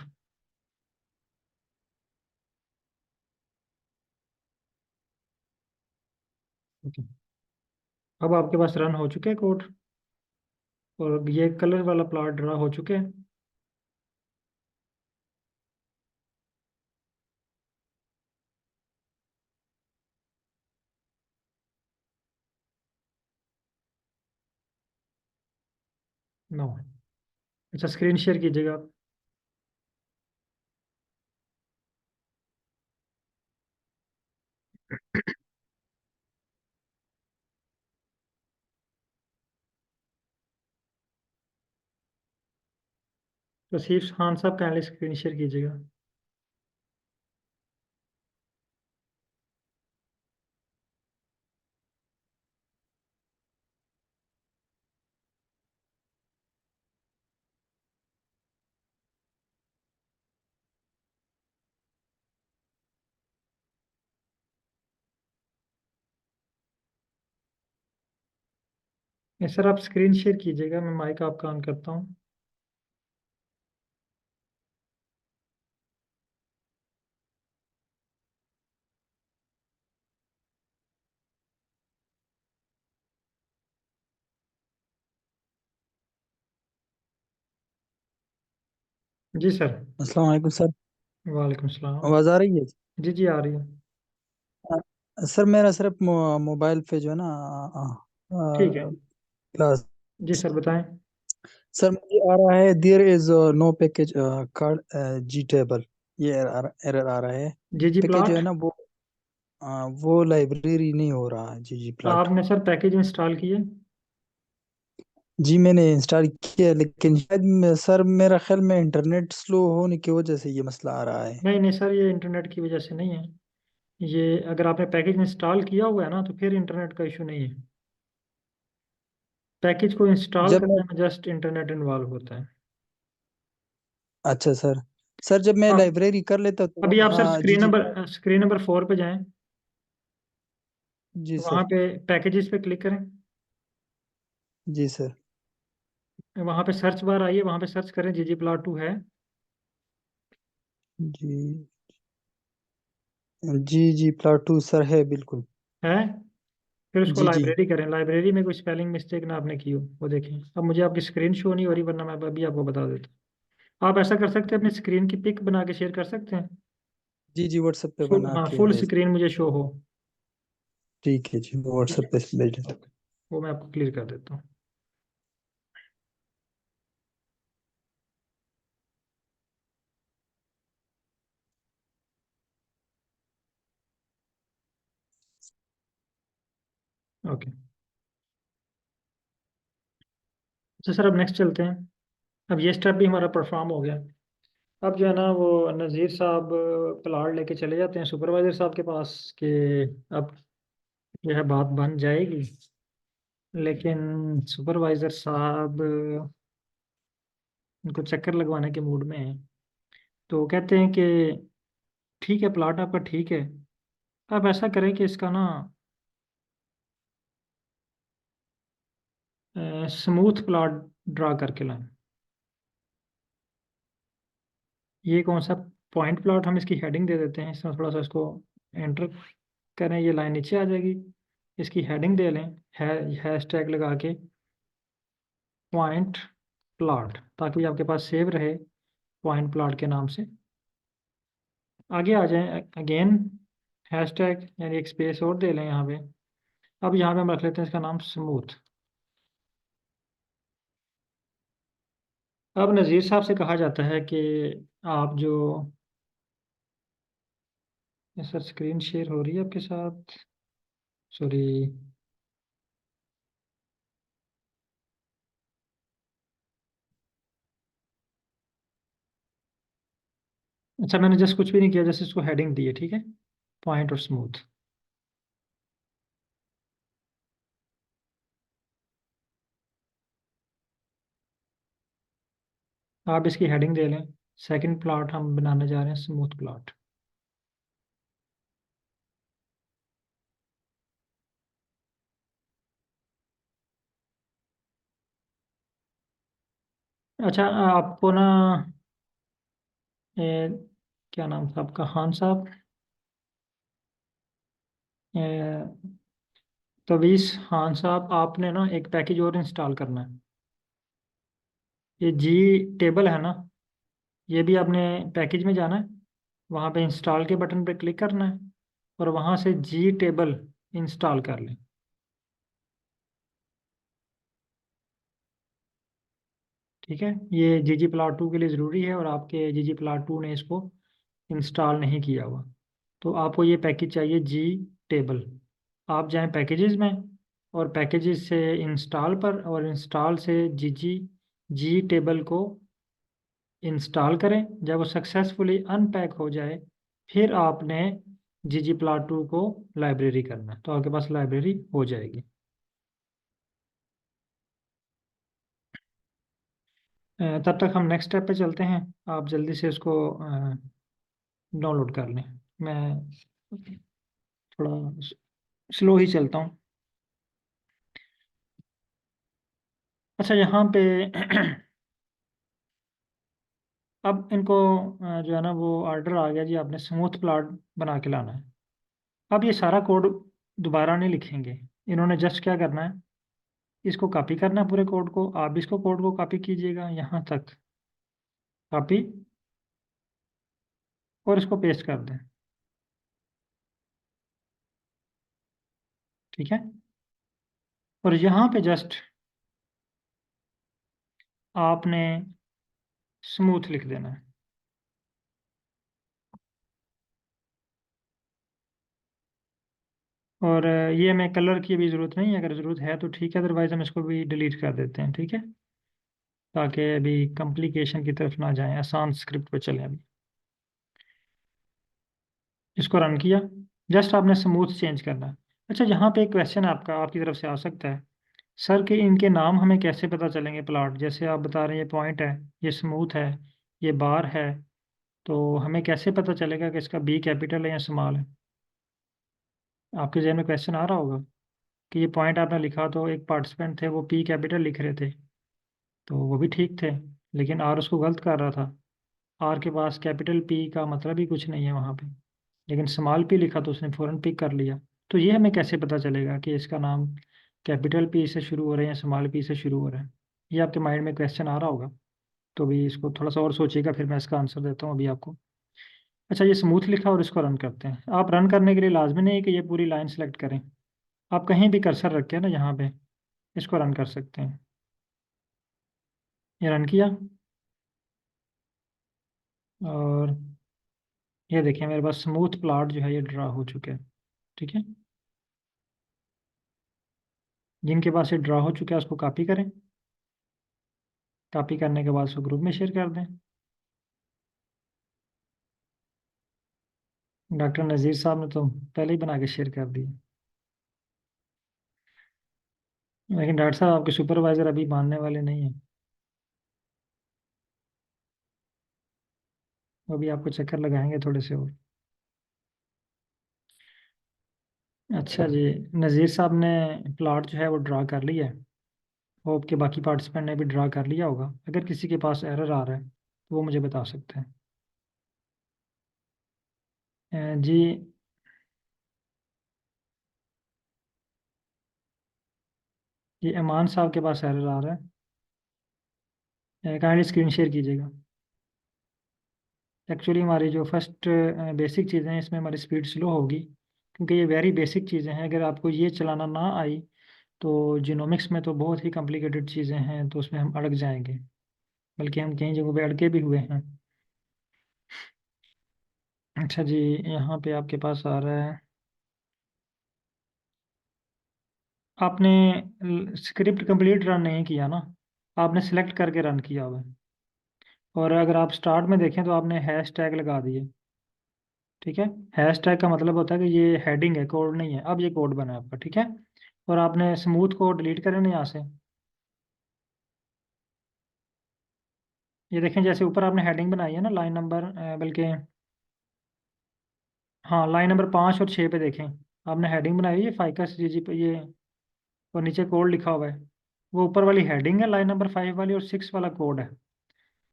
अब आपके पास रन हो चुके हैं कोड, और ये कलर वाला प्लॉट ड्रा हो चुके हैं। नो, अच्छा स्क्रीन शेयर कीजिएगा आप। तौसीफ खान साहब काइंडली स्क्रीन शेयर कीजिएगा। सर आप स्क्रीन शेयर कीजिएगा, मैं माइक आपका ऑन करता हूँ। जी सर। अस्सलाम वालेकुम सर। वालेकुम सलाम। आवाज़ आ रही है? जी जी, आ रही है। सर मेरा सिर्फ मोबाइल पे जो है ना ठीक है, क्लास। जी सर बताएं। सर मुझे आ रहा है there is no package called gtable, ये एरर आ रहा है। जी जी पैकेज जो प्लॉट, है ना वो लाइब्रेरी नहीं हो रहा है। जी जी प्लॉट। आपने सर पैकेज इंस्टॉल किए? जी मैंने इंस्टॉल किया, लेकिन शायद सर मेरा ख्याल में इंटरनेट स्लो होने की वजह से ये मसला आ रहा है। नहीं नहीं सर, ये इंटरनेट की वजह से नहीं है। ये अगर आपने पैकेज इंस्टॉल किया हुआ है ना, तो फिर इंटरनेट का इशू नहीं है। पैकेज को इंस्टॉल जब मैं करने में जस्ट इंटरनेट इन्वॉल्व होता है। अच्छा सर, सर जब मैं आप लाइब्रेरी कर लेता तो अभी आप सर हाँ जी जी स्क्रीन नंबर 4 पे जाएं, जी वहाँ सर। पे पैकेजेस पे क्लिक करें। जी सर। वहाँ पे सर्च बार आइए, वहाँ पे सर्च करें जी जी प्लॉट 2 है। जी जी जी प्लॉट टू सर है बिल्कुल। है, फिर उसको जी जी लाइब्रेरी करें। लाइब्रेरी में कोई स्पेलिंग मिस्टेक ना आपने की हो वो देखें। अब मुझे आपकी स्क्रीन शो नहीं हो रही, वरना मैं अभी आपको बता देता। आप ऐसा कर सकते हैं, अपनी स्क्रीन की पिक बना के शेयर कर सकते हैं। जी जी व्हाट्सएप पे फुल, बना हाँ के फुल भेज। स्क्रीन मुझे शो हो। ठीक है जी, ठीक व्हाट्सएप है, पे भेज देता हूँ। वो मैं आपको क्लियर कर देता हूँ। ओके, अच्छा सर अब नेक्स्ट चलते हैं। अब ये स्टेप भी हमारा परफॉर्म हो गया। अब जो है ना वो नज़ीर साहब प्लाट लेके चले जाते हैं सुपरवाइजर साहब के पास कि अब जो है बात बन जाएगी, लेकिन सुपरवाइजर साहब उनको चक्कर लगवाने के मूड में हैं। तो वो कहते हैं कि ठीक है, प्लाट आपका ठीक है, आप ऐसा करें कि इसका ना स्मूथ प्लाट ड्रा करके लाएं। ये कौन सा पॉइंट प्लॉट, हम इसकी हेडिंग दे देते हैं, इसमें थोड़ा सा इसको एंटर करें, ये लाइन नीचे आ जाएगी। इसकी हेडिंग दे लें, हैश टैग लगा के पॉइंट प्लॉट, ताकि आपके पास सेव रहे पॉइंट प्लॉट के नाम से। आगे आ जाएं, अगेन हैश टैग यानी एक स्पेस और दे लें यहाँ पे। अब यहाँ पे हम रख लेते हैं इसका नाम स्मूथ। अब नज़ीर साहब से कहा जाता है कि आप जो, सर स्क्रीन शेयर हो रही है आपके साथ, सॉरी। अच्छा, मैंने जस्ट कुछ भी नहीं किया, जस्ट इसको हेडिंग दी है, ठीक है, पॉइंट और स्मूथ। आप इसकी हेडिंग दे लें, सेकंड प्लॉट हम बनाने जा रहे हैं स्मूथ प्लॉट। अच्छा, आपको ना ए, क्या नाम था आपका, खान साहब, तवीस खान साहब, आपने ना एक पैकेज और इंस्टॉल करना है। ये जी टेबल है ना, ये भी आपने पैकेज में जाना है, वहाँ पे इंस्टॉल के बटन पे क्लिक करना है और वहाँ से जी टेबल इंस्टॉल कर लें। ठीक है, ये जी जी प्लॉट 2 के लिए ज़रूरी है और आपके जी जी प्लॉट 2 ने इसको इंस्टॉल नहीं किया हुआ। तो आपको ये पैकेज चाहिए जी टेबल। आप जाएं पैकेजेस में और पैकेजेस से इंस्टॉल पर, और इंस्टॉल से जी टेबल को इंस्टॉल करें। जब वो सक्सेसफुली अनपैक हो जाए, फिर आपने जी जी प्लॉट 2 को लाइब्रेरी करना है, तो आपके पास लाइब्रेरी हो जाएगी। तब तक हम नेक्स्ट स्टेप पे चलते हैं, आप जल्दी से इसको डाउनलोड कर लें। मैं थोड़ा स्लो ही चलता हूँ। अच्छा, यहाँ पे अब इनको जो है ना वो ऑर्डर आ गया जी, आपने स्मूथ प्लॉट बना के लाना है। अब ये सारा कोड दोबारा नहीं लिखेंगे, इन्होंने जस्ट क्या करना है, इसको कॉपी करना है पूरे कोड को। आप इसको कोड को कॉपी कीजिएगा यहाँ तक, कॉपी, और इसको पेस्ट कर दें। ठीक है, और यहाँ पे जस्ट आपने स्मूथ लिख देना है। और ये हमें कलर की भी ज़रूरत नहीं है, अगर ज़रूरत है तो ठीक है, अदरवाइज़ हम इसको भी डिलीट कर देते हैं। ठीक है, ताकि अभी कॉम्प्लिकेशन की तरफ ना जाएं, आसान स्क्रिप्ट पे चलें। अभी इसको रन किया, जस्ट आपने स्मूथ चेंज करना है। अच्छा, यहाँ पे एक क्वेश्चन आपका आपकी तरफ से आ सकता है, सर के इनके नाम हमें कैसे पता चलेंगे प्लॉट, जैसे आप बता रहे हैं ये पॉइंट है, ये स्मूथ है, ये बार है, तो हमें कैसे पता चलेगा कि इसका बी कैपिटल है या स्मॉल है? आपके जहन में क्वेश्चन आ रहा होगा कि ये पॉइंट आपने लिखा, तो एक पार्टिसिपेंट थे वो पी कैपिटल लिख रहे थे, तो वो भी ठीक थे, लेकिन आर उसको गलत कर रहा था। आर के पास कैपिटल पी का मतलब ही कुछ नहीं है वहाँ पे, लेकिन स्मॉल पी लिखा तो उसने फ़ौरन पिक कर लिया। तो ये हमें कैसे पता चलेगा कि इसका नाम कैपिटल पी से शुरू हो रहा है या स्मॉल पी से शुरू हो रहा है? ये आपके माइंड में क्वेश्चन आ रहा होगा, तो भी इसको थोड़ा सा और सोचिएगा, फिर मैं इसका आंसर देता हूँ अभी आपको। अच्छा, ये स्मूथ लिखा और इसको रन करते हैं। आप रन करने के लिए लाजमी नहीं है कि ये पूरी लाइन सेलेक्ट करें, आप कहीं भी कर्सर रखें ना यहाँ पे, इसको रन कर सकते हैं। ये रन किया और ये देखिए मेरे पास स्मूथ प्लॉट जो है ये ड्रा हो चुके हैं। ठीक है, जिनके पास ये ड्रा हो चुका है उसको कॉपी करें कॉपी करने के बाद उसको ग्रुप में शेयर कर दें। डॉक्टर नज़ीर साहब ने तो पहले ही बना के शेयर कर दिया, लेकिन डॉक्टर साहब आपके सुपरवाइज़र अभी मानने वाले नहीं हैं, वो भी आपको चक्कर लगाएंगे थोड़े से और। अच्छा जी, नज़ीर साहब ने प्लॉट जो है वो ड्रा कर लिया है, होप के बाकी पार्टिसिपेंट ने भी ड्रा कर लिया होगा। अगर किसी के पास एरर आ रहा है तो वो मुझे बता सकते हैं। जी, ये ईमान साहब के पास एरर आ रहा है, काइंडली स्क्रीन शेयर कीजिएगा। एक्चुअली हमारी जो फर्स्ट बेसिक चीज़ें हैं इसमें हमारी स्पीड स्लो होगी, क्योंकि ये वेरी बेसिक चीज़ें हैं। अगर आपको ये चलाना ना आई तो जीनोमिक्स में तो बहुत ही कॉम्प्लिकेटेड चीज़ें हैं, तो उसमें हम अड़क जाएंगे, बल्कि हम कई जगहों पे अड़के भी हुए हैं। अच्छा जी, यहाँ पे आपके पास आ रहा है, आपने स्क्रिप्ट कंप्लीट रन नहीं किया ना, आपने सेलेक्ट करके रन किया हुआ है। और अगर आप स्टार्ट में देखें तो आपने हैश टैग लगा दिए, ठीक है। हैश टैग का मतलब होता है कि ये हेडिंग है, कोड नहीं है। अब ये कोड बना है आपका, ठीक है। और आपने स्मूथ को डिलीट करें ना यहाँ से, ये देखें जैसे ऊपर आपने हेडिंग बनाई है ना, लाइन नंबर बल्कि हाँ, लाइन नंबर 5 और 6 पे देखें, आपने हेडिंग बनाई है फाइकस जी जी पे ये, और नीचे कोड लिखा हुआ है। वो ऊपर वाली हेडिंग है, लाइन नंबर 5 वाली, और 6 वाला कोड है।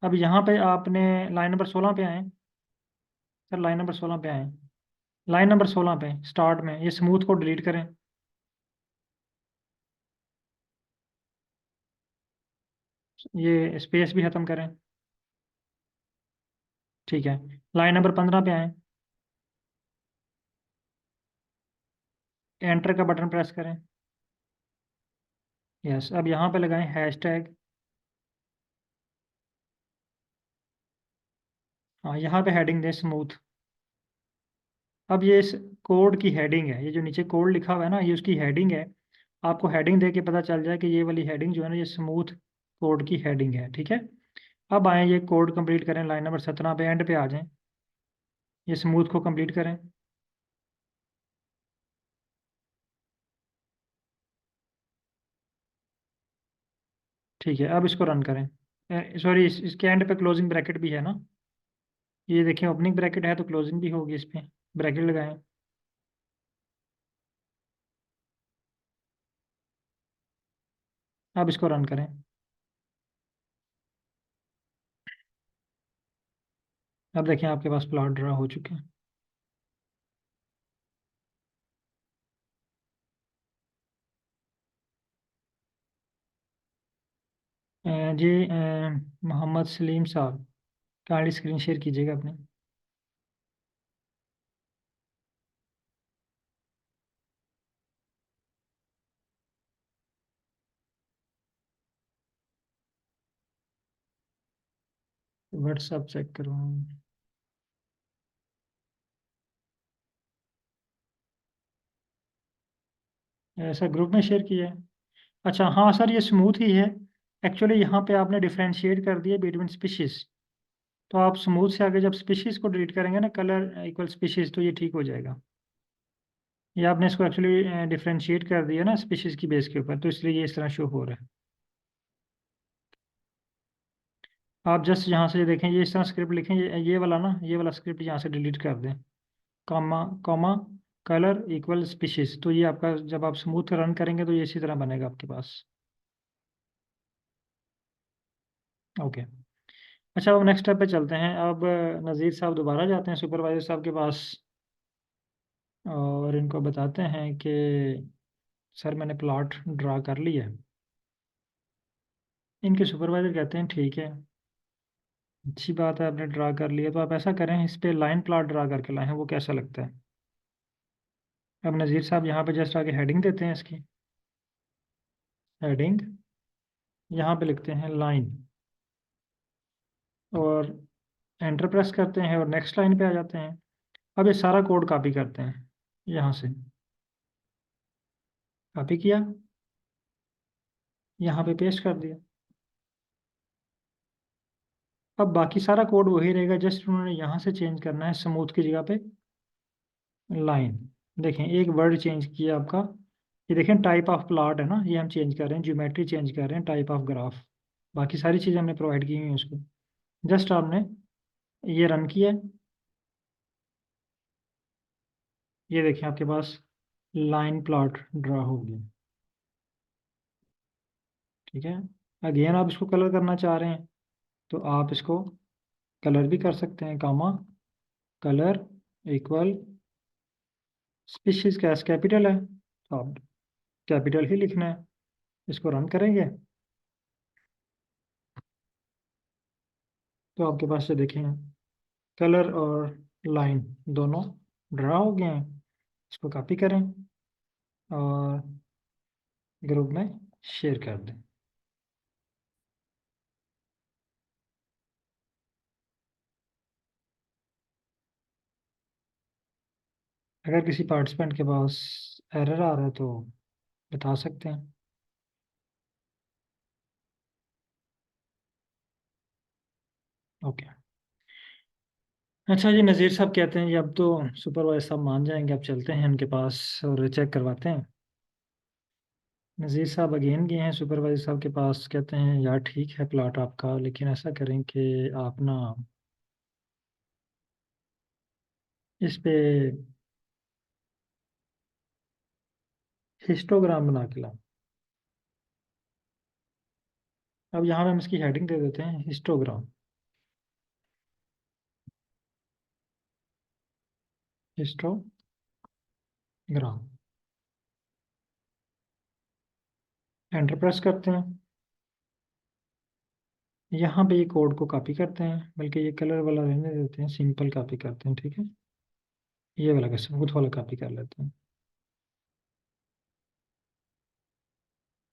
अब यहाँ पे आपने लाइन नंबर 16 पे आए सर, लाइन नंबर 16 पे आए, लाइन नंबर 16 पे स्टार्ट में ये स्मूथ को डिलीट करें, ये स्पेस भी खत्म करें, ठीक है। लाइन नंबर 15 पे आए, एंटर का बटन प्रेस करें, यस। अब यहाँ पे लगाएं हैश टैग, हाँ यहाँ पे हेडिंग दें स्मूथ। अब ये इस कोड की हेडिंग है, ये जो नीचे कोड लिखा हुआ है ना, ये उसकी हेडिंग है। आपको हेडिंग दे के पता चल जाए कि ये वाली हेडिंग जो है ना, ये स्मूथ कोड की हेडिंग है, ठीक है। अब आए ये कोड कंप्लीट करें, लाइन नंबर 17 पे एंड पे आ जाएं, ये स्मूथ को कंप्लीट करें, ठीक है। अब इसको रन करें, सॉरी इसके एंड पे क्लोजिंग ब्रैकेट भी है ना, ये देखें ओपनिंग ब्रैकेट है तो क्लोजिंग भी होगी, इस पे ब्रैकेट लगाएं। अब इसको रन करें, अब देखें आपके पास प्लॉट ड्रा हो चुके हैं। जी, मोहम्मद सलीम साहब, काइंडली स्क्रीन शेयर कीजिएगा अपने। व्हाट्सअप चेक करो, ऐसा ग्रुप में शेयर किया है। अच्छा हाँ सर, ये स्मूथ ही है। एक्चुअली यहाँ पे आपने डिफ्रेंशिएट कर दिया बिटवीन स्पीशीज, तो आप स्मूथ से आगे जब स्पीशीज को डिलीट करेंगे ना, कलर इक्वल स्पीशीज, तो ये ठीक हो जाएगा। ये आपने इसको एक्चुअली डिफ्रेंशिएट कर दिया ना स्पीशीज की बेस के ऊपर, तो इसलिए ये इस तरह शो हो रहा है। आप जस्ट यहाँ से देखें, ये इस तरह स्क्रिप्ट लिखें, ये वाला ना, ये वाला स्क्रिप्ट यहाँ से डिलीट कर दें, comma comma colour equal species, तो ये आपका जब आप स्मूथ रन करेंगे तो ये इसी तरह बनेगा आपके पास। ओके, अच्छा अब नेक्स्ट स्टेप पे चलते हैं। अब नज़ीर साहब दोबारा जाते हैं सुपरवाइजर साहब के पास और इनको बताते हैं कि सर मैंने प्लॉट ड्रा कर लिया है। इनके सुपरवाइजर कहते हैं ठीक है, अच्छी बात है, आपने ड्रा कर लिया, तो आप ऐसा करें इस पे लाइन प्लॉट ड्रा करके लाएं, वो कैसा लगता है। अब नज़ीर साहब यहाँ पे जस्ट आगे हेडिंग देते हैं, इसकी हेडिंग यहाँ पे लिखते हैं लाइन, और एंटर प्रेस करते हैं और नेक्स्ट लाइन पे आ जाते हैं। अब ये सारा कोड कॉपी करते हैं, यहाँ से कॉपी किया, यहाँ पे पेस्ट कर दिया। अब बाकी सारा कोड वही रहेगा, जस्ट उन्होंने यहाँ से चेंज करना है स्मूथ की जगह पे लाइन। देखें एक वर्ड चेंज किया आपका, ये देखें टाइप ऑफ प्लॉट है ना, ये हम चेंज कर रहे हैं, ज्योमेट्री चेंज कर रहे हैं, टाइप ऑफ ग्राफ, बाकी सारी चीज़ें हमने प्रोवाइड की हुई हैं उसको। जस्ट आपने ये रन किया है, ये देखें आपके पास लाइन प्लॉट ड्रा हो गया। ठीक है, अगेन आप इसको कलर करना चाह रहे हैं तो आप इसको कलर भी कर सकते हैं, कामा कलर इक्वल स्पीशीज कैस कैपिटल है तो आप कैपिटल ही लिखना है। इसको रन करेंगे तो आपके पास से देखें कलर और लाइन दोनों ड्रा हो गए हैं। इसको कॉपी करें और ग्रुप में शेयर कर दें। अगर किसी पार्टिसिपेंट के पास एरर आ रहा है तो बता सकते हैं। ओके, अच्छा जी, नज़ीर साहब कहते हैं कि अब तो सुपरवाइजर साहब मान जाएंगे, अब चलते हैं उनके पास और चेक करवाते हैं। नज़ीर साहब अगेन गए हैं सुपरवाइजर साहब के पास, कहते हैं यार ठीक है प्लाट आपका, लेकिन ऐसा करें कि आप ना इस पे हिस्टोग्राम बना के लाओ। अब यहाँ पे हम इसकी हेडिंग दे देते हैं हिस्टोग्राम। हिस्टोग्राम एंटर प्रेस करते हैं। यहाँ पे ये कोड को कॉपी करते हैं, बल्कि ये कलर वाला रहने देते हैं, सिंपल कॉपी करते हैं। ठीक है, ये वाला का स्मूथ वाला कॉपी कर लेते हैं।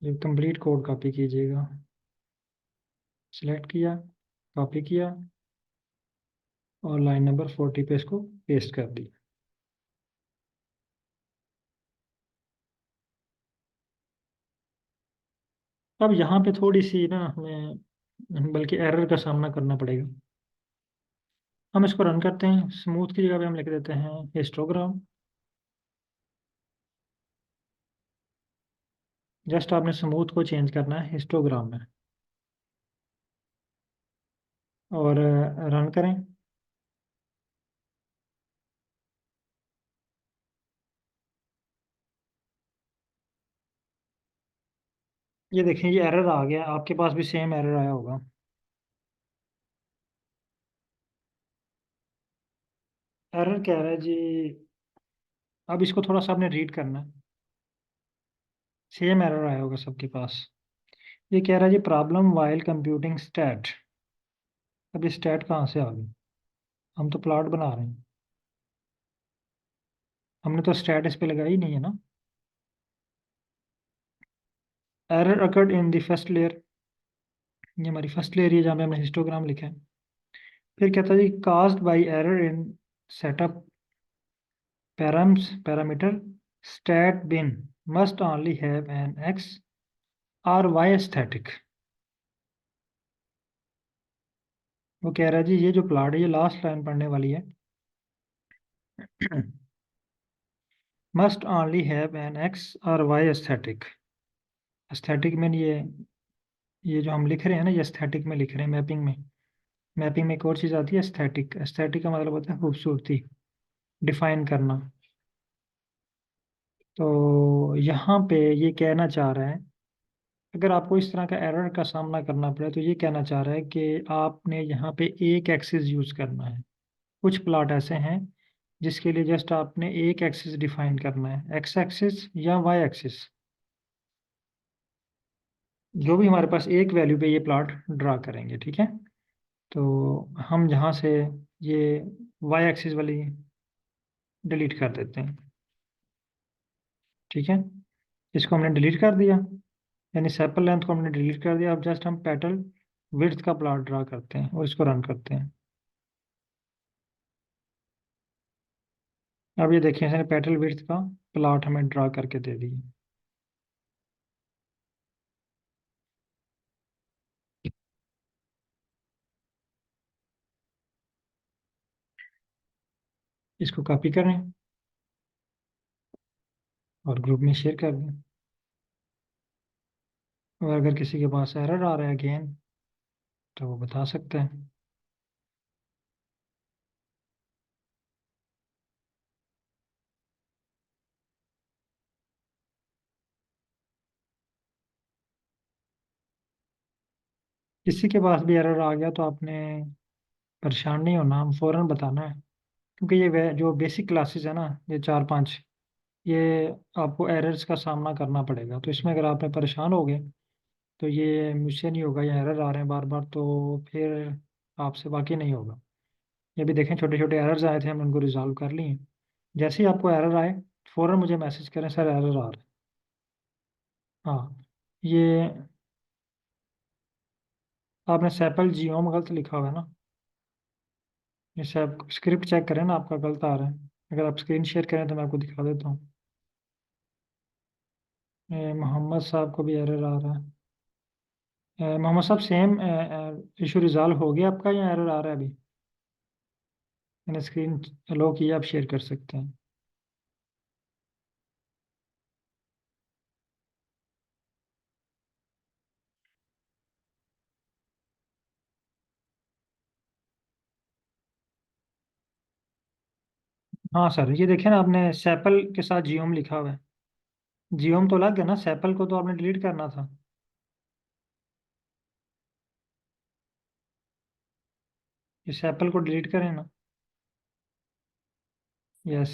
ये कंप्लीट कोड कॉपी कीजिएगा, सिलेक्ट किया, कॉपी किया और लाइन नंबर 40 पे इसको पेस्ट कर दिया। अब यहाँ पे थोड़ी सी ना हमें बल्कि एरर का सामना करना पड़ेगा। हम इसको रन करते हैं, स्मूथ की जगह पे हम लिख देते हैं हिस्टोग्राम। जस्ट आपने स्मूथ को चेंज करना है हिस्टोग्राम में और रन करें। ये देखें ये एरर आ गया, आपके पास भी सेम एरर आया होगा। एरर कह रहा है जी, अब इसको थोड़ा सा आपने रीड करना है, सेम एरर आया होगा सबके पास। ये कह रहा है जी प्रॉब्लम वाइल कंप्यूटिंग स्टैट। अब ये स्टैट कहाँ से आ गई, हम तो प्लॉट बना रहे हैं, हमने तो स्टैट इस पे लगाई ही नहीं है ना। Error occurred in the first layer, ये हमारी फर्स्ट लेयर है जहाँ पे हमने हिस्टोग्राम लिखा है। फिर कहता है जी caused by error in setup parameter stat bin must only have an x or y aesthetic। वो कह रहा है जी ये जो प्लॉट है, ये लास्ट लाइन पढ़ने वाली है, must only have an x or y aesthetic। Aesthetic में ये जो हम लिख रहे हैं ना, ये एस्थेटिक में लिख रहे हैं, मैपिंग में। मैपिंग में एक और चीज़ आती है एस्थेटिक। एस्थेटिक का मतलब होता है खूबसूरती, डिफाइन करना। तो यहाँ पे ये कहना चाह रहा है, अगर आपको इस तरह का एरर का सामना करना पड़े तो ये कहना चाह रहा है कि आपने यहाँ पे एक एक्सिस यूज करना है। कुछ प्लॉट ऐसे हैं जिसके लिए जस्ट आपने एक एक्सिस डिफाइन करना है, एक्स एक्सिस या वाई एक्सिस, जो भी हमारे पास एक वैल्यू पे ये प्लॉट ड्रा करेंगे। ठीक है, तो हम यहाँ से ये वाई एक्सिस वाली डिलीट कर देते हैं। ठीक है, इसको हमने डिलीट कर दिया, यानी सेपल लेंथ को हमने डिलीट कर दिया। अब जस्ट हम पेटल विड्थ का प्लॉट ड्रा करते हैं और इसको रन करते हैं। अब ये देखिए इसने पेटल विड्थ का प्लॉट हमें ड्रा करके दे दिया। इसको कॉपी करें और ग्रुप में शेयर कर दें। और अगर किसी के पास एरर आ रहा है अगेन तो वो बता सकते हैं। किसी के पास भी एरर आ गया तो आपने परेशान नहीं होना, हम फ़ौरन बताना है, क्योंकि ये जो बेसिक क्लासेस है ना, ये 4-5, ये आपको एरर्स का सामना करना पड़ेगा। तो इसमें अगर आपने परेशान हो गए तो ये मुझसे नहीं होगा, या एरर आ रहे हैं बार बार तो फिर आपसे बाकी नहीं होगा। ये भी देखें, छोटे छोटे एरर्स आए थे, हमने उनको रिजॉल्व कर लिए। जैसे ही आपको एरर आए फ़ौरन मुझे मैसेज करें, सर एरर आ रहा है। हाँ, ये आपने सैपल जियोम गलत लिखा हुआ है ना, ये सब स्क्रिप्ट चेक करें ना, आपका गलत आ रहा है। अगर आप स्क्रीन शेयर करें तो मैं आपको दिखा देता हूँ। मोहम्मद साहब को भी एरर आ रहा है। मोहम्मद साहब, सेम इशू रिजॉल्व हो गया आपका या एरर आ रहा है अभी? मैंने स्क्रीन अलो किया, आप शेयर कर सकते हैं। हाँ सर, ये देखें ना, आपने सैपल के साथ जियोम लिखा हुआ है। जियोम तो अलग है ना, सैपल को तो आपने डिलीट करना था। ये सैपल को डिलीट करें ना। यस,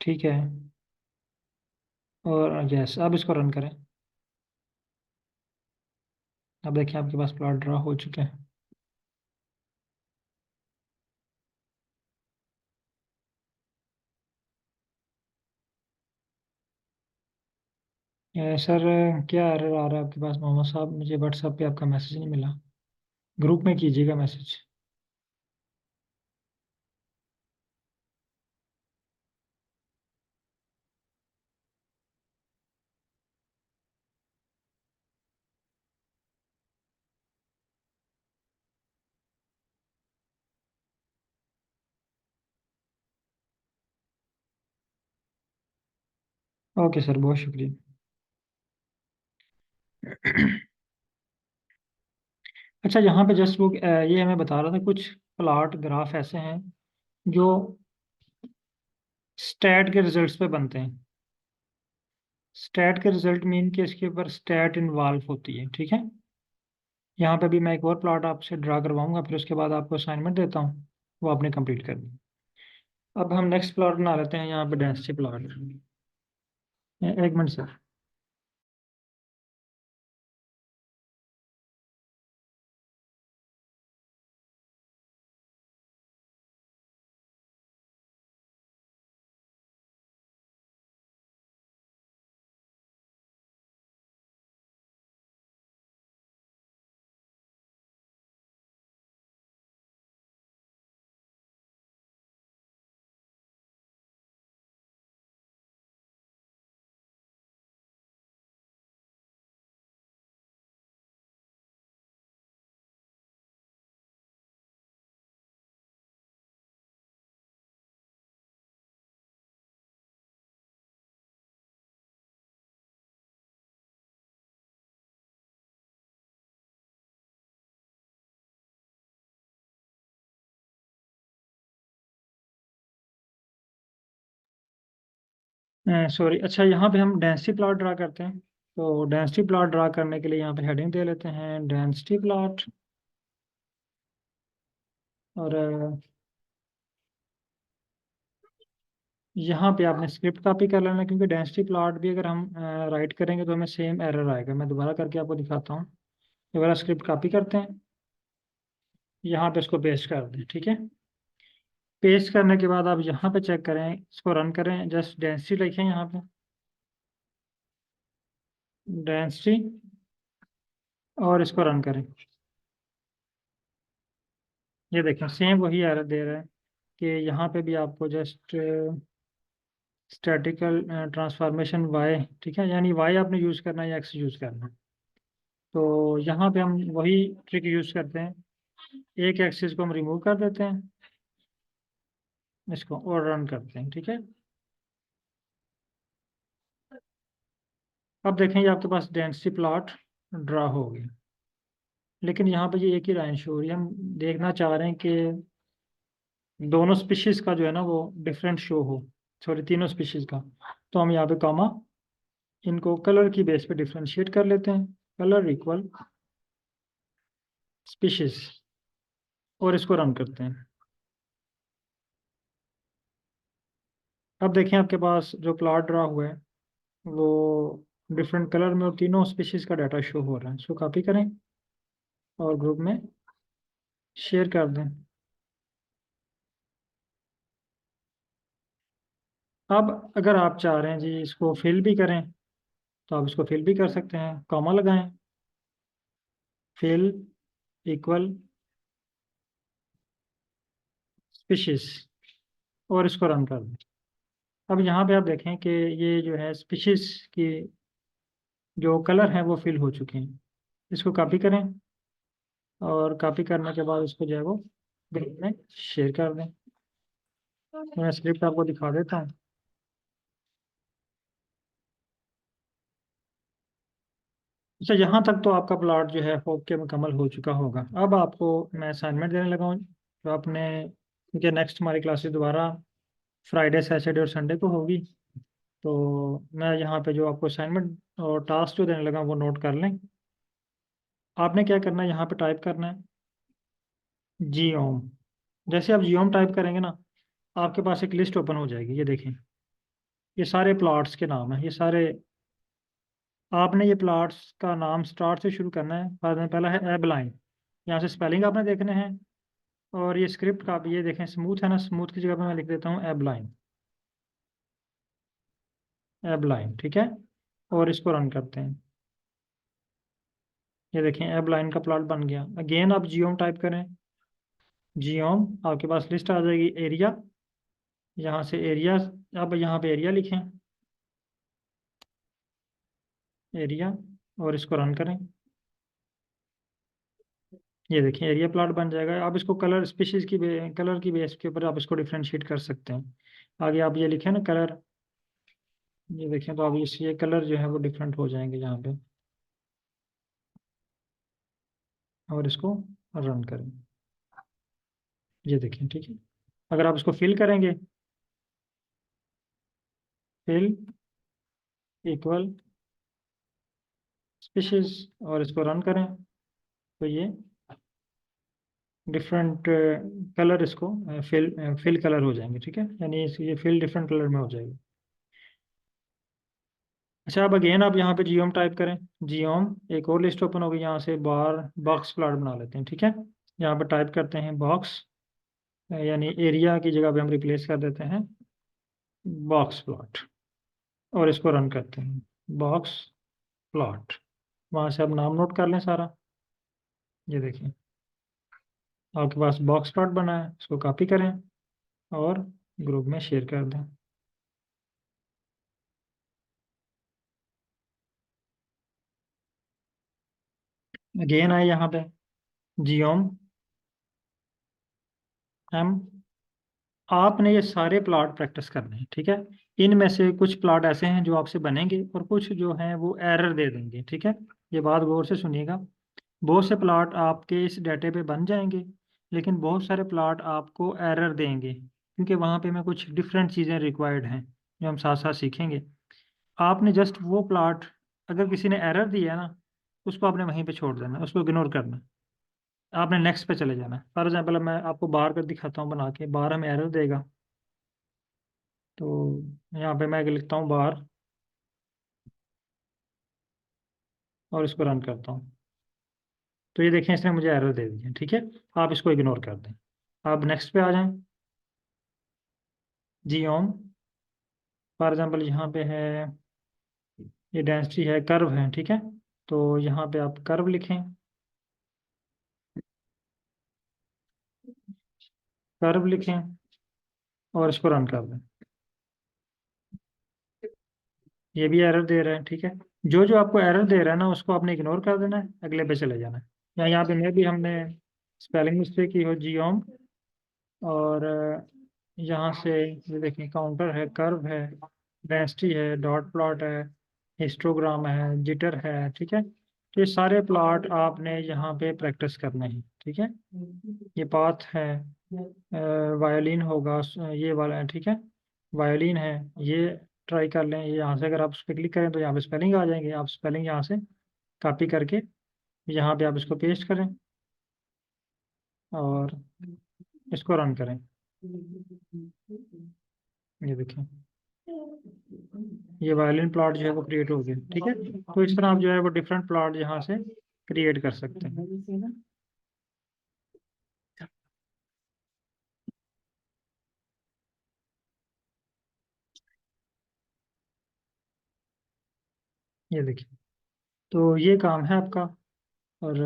ठीक है। और यस, अब इसको रन करें। अब देखिए आपके पास प्लॉट ड्रा हो चुके हैं। सर, क्या एरर आ रहा है आपके पास मोहम्मद साहब? मुझे व्हाट्सएप पे आपका मैसेज नहीं मिला। ग्रुप में कीजिएगा मैसेज। ओके सर, बहुत शुक्रिया। अच्छा, यहाँ पे जस्ट वो ये हमें बता रहा था, कुछ प्लॉट ग्राफ ऐसे हैं जो स्टैट के रिजल्ट्स पे बनते हैं। स्टैट के रिजल्ट मीन कि इसके ऊपर स्टैट इन्वॉल्व होती है, ठीक है। यहाँ पे भी मैं एक और प्लॉट आपसे ड्रा करवाऊंगा, फिर उसके बाद आपको असाइनमेंट देता हूँ, वो आपने कंप्लीट कर दी। अब हम नेक्स्ट प्लॉट बना लेते हैं, यहाँ पे डेंसिटी प्लॉट। एक मिनट सर। सॉरी, अच्छा, यहाँ पे हम डेंसिटी प्लॉट ड्रा करते हैं। तो डेंसिटी प्लॉट ड्रा करने के लिए यहाँ पे हेडिंग दे लेते हैं डेंसिटी प्लॉट। और यहाँ पे आपने स्क्रिप्ट कॉपी कर लेना, क्योंकि डेंसिटी प्लॉट भी अगर हम राइट करेंगे तो हमें सेम एरर आएगा। मैं दोबारा करके आपको दिखाता हूँ। दोबारा स्क्रिप्ट कॉपी करते हैं, यहाँ पे इसको पेस्ट कर दें, ठीक है। पेस्ट करने के बाद आप यहाँ पे चेक करें, इसको रन करें, जस्ट डेंसिटी लिखें यहाँ पे, डेंसिटी, और इसको रन करें। ये देखें, सेम वही एरर दे रहा है कि यहाँ पे भी आपको जस्ट स्टैटिकल ट्रांसफॉर्मेशन वाई, ठीक है, यानी वाई आपने यूज़ करना है या एक्स यूज़ करना है। तो यहाँ पे हम वही ट्रिक यूज़ करते हैं, एक एक्सिस को हम रिमूव कर देते हैं, इसको और रन करते हैं, ठीक है। अब देखें ये आपके पास डेंसिटी प्लॉट ड्रा हो गया, लेकिन यहाँ पे ये एक ही लाइन शो हो रही है। हम देखना चाह रहे हैं कि दोनों स्पीशीज का जो है ना वो डिफरेंट शो हो, सॉरी तीनों स्पीशीज का। तो हम यहाँ पे कॉमा इनको कलर की बेस पे डिफ्रेंशिएट कर लेते हैं, कलर इक्वल स्पीशीज, और इसको रन करते हैं। अब देखें आपके पास जो प्लॉट ड्रा हुआ है वो डिफरेंट कलर में और तीनों स्पीशीज का डाटा शो हो रहा है। इसको कॉपी करें और ग्रुप में शेयर कर दें। अब अगर आप चाह रहे हैं जी इसको फिल भी करें तो आप इसको फिल भी कर सकते हैं, कॉमा लगाएं, फिल इक्वल स्पीशीज, और इसको रन कर दें। अब यहाँ पे आप देखें कि ये जो है स्पीशीज की जो कलर हैं वो फिल हो चुके हैं। इसको कॉपी करें और कॉपी करने के बाद इसको जो है वो ग्रुप में शेयर कर दें। मैं स्क्रिप्ट आपको दिखा देता हूँ। अच्छा, यहाँ तक तो आपका प्लॉट जो है होप के मुकम्मल हो चुका होगा। अब आपको मैं असाइनमेंट देने लगा हूँ जो आपने, क्योंकि नेक्स्ट हमारी क्लासेस दोबारा फ्राइडे सैटरडे और संडे को होगी, तो मैं यहाँ पे जो आपको असाइनमेंट और टास्क जो देने लगा वो नोट कर लें। आपने क्या करना है, यहाँ पे टाइप करना है जीओम। जैसे आप जीओम टाइप करेंगे ना आपके पास एक लिस्ट ओपन हो जाएगी। ये देखें ये सारे प्लॉट्स के नाम हैं, ये सारे। आपने ये प्लॉट्स का नाम स्टार्ट से शुरू करना है। बाद में पहला है एब लाइन, यहाँ से स्पेलिंग आपने देखने हैं। और ये स्क्रिप्ट का भी ये देखें स्मूथ है ना, स्मूथ की जगह पे मैं लिख देता हूँ एब लाइन, एब लाइन, ठीक है। और इसको रन करते हैं। ये देखें एब लाइन का प्लॉट बन गया। अगेन आप जीओम टाइप करें, जीओम आपके पास लिस्ट आ जाएगी एरिया, यहाँ से एरिया, अब यहाँ पे एरिया लिखें, एरिया, और इसको रन करें। ये देखिए एरिया प्लॉट बन जाएगा। आप इसको कलर स्पीशीज की कलर की बेस के ऊपर आप इसको डिफ्रेंशिएट कर सकते हैं। आगे आप ये लिखें ना कलर, ये देखें तो अब ये कलर जो है वो डिफरेंट हो जाएंगे यहाँ पे, और इसको रन करें। ये देखें, ठीक है। अगर आप इसको फिल करेंगे, फिल इक्वल स्पीशीज, और इसको रन करें तो ये डिफरेंट कलर इसको फिल कलर हो जाएंगे, ठीक है। यानी ये फिल डिफरेंट कलर में हो जाएगी। अच्छा, अब अगेन आप यहाँ पे जीओम टाइप करें, जीओम, एक और लिस्ट ओपन होगी, यहाँ से बार बॉक्स प्लॉट बना लेते हैं, ठीक है। यहाँ पे टाइप करते हैं बॉक्स, यानी एरिया की जगह पे हम रिप्लेस कर देते हैं बॉक्स प्लॉट, और इसको रन करते हैं बॉक्स प्लॉट। वहाँ से आप नाम नोट कर लें सारा। ये देखिए आपके पास बॉक्स प्लॉट बना है, इसको कॉपी करें और ग्रुप में शेयर कर दें। अगेन आए यहाँ पे जीओम एम, आपने ये सारे प्लॉट प्रैक्टिस करने हैं, ठीक है। इनमें से कुछ प्लॉट ऐसे हैं जो आपसे बनेंगे और कुछ जो हैं वो एरर दे देंगे, ठीक है। ये बात गौर से सुनिएगा। बहुत से प्लॉट आपके इस डाटे पे बन जाएंगे, लेकिन बहुत सारे प्लॉट आपको एरर देंगे, क्योंकि वहाँ पे मैं कुछ डिफरेंट चीज़ें रिक्वायर्ड हैं जो हम साथ साथ सीखेंगे। आपने जस्ट वो प्लॉट, अगर किसी ने एरर दिया है ना, उसको आपने वहीं पे छोड़ देना, उसको इग्नोर करना, आपने नेक्स्ट पे चले जाना है। फॉर एग्जाम्पल मैं आपको बार कर दिखाता हूँ बना के, बार हमें एरर देगा, तो यहाँ पे मैं लिखता हूँ बार और इसको रन करता हूँ, तो ये देखें इसने मुझे एरर दे दी है, ठीक है। आप इसको इग्नोर कर दें। आप नेक्स्ट पे आ जाएं, जी ओम, फॉर एग्जाम्पल यहाँ पे है, ये डेंसिटी है, कर्व है, ठीक है। तो यहाँ पे आप कर्व लिखें, कर्व लिखें और इसको रन कर दें। ये भी एरर दे रहा है, ठीक है। जो जो आपको एरर दे रहा है ना उसको आपने इग्नोर कर देना है, अगले पे चले जाना है। या यहाँ पे मैं भी हमने स्पेलिंग मिस्टेक की हो जीओम, और यहाँ से ये देखें, काउंटर है, कर्व है, डेंसिटी है, डॉट प्लॉट है, हिस्टोग्राम है, जिटर है, ठीक है। तो ये सारे प्लॉट आपने यहाँ पे प्रैक्टिस करने हैं, ठीक है। ये पाथ है, वायोलिन होगा, ये वाला है, ठीक है। वायोलिन है, ये ट्राई कर लें। ये यहाँ से अगर आप उस पर क्लिक करें तो यहाँ पे स्पेलिंग आ जाएंगे। आप स्पेलिंग यहाँ से कॉपी करके यहाँ पे आप इसको पेस्ट करें और इसको रन करें। ये देखें, ये वायलिन प्लॉट जो है वो क्रिएट हो गया, ठीक है। तो इस तरह आप जो है वो डिफरेंट प्लॉट यहाँ से क्रिएट कर सकते हैं। ये देखिए, तो ये काम है आपका। और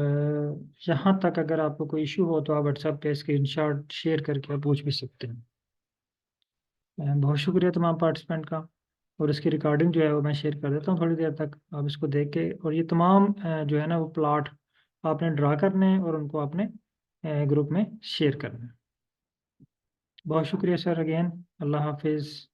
यहाँ तक अगर आपको कोई इशू हो तो आप व्हाट्सएप पे स्क्रीनशॉट शेयर करके आप पूछ भी सकते हैं। बहुत शुक्रिया तमाम पार्टिसिपेंट का। और इसकी रिकॉर्डिंग जो है वो मैं शेयर कर देता हूँ थोड़ी देर तक, आप इसको देख के। और ये तमाम जो है ना वो प्लॉट आपने ड्रा करने हैं और उनको आपने ग्रुप में शेयर करना है। बहुत शुक्रिया सर, अगेन। अल्लाह हाफिज़।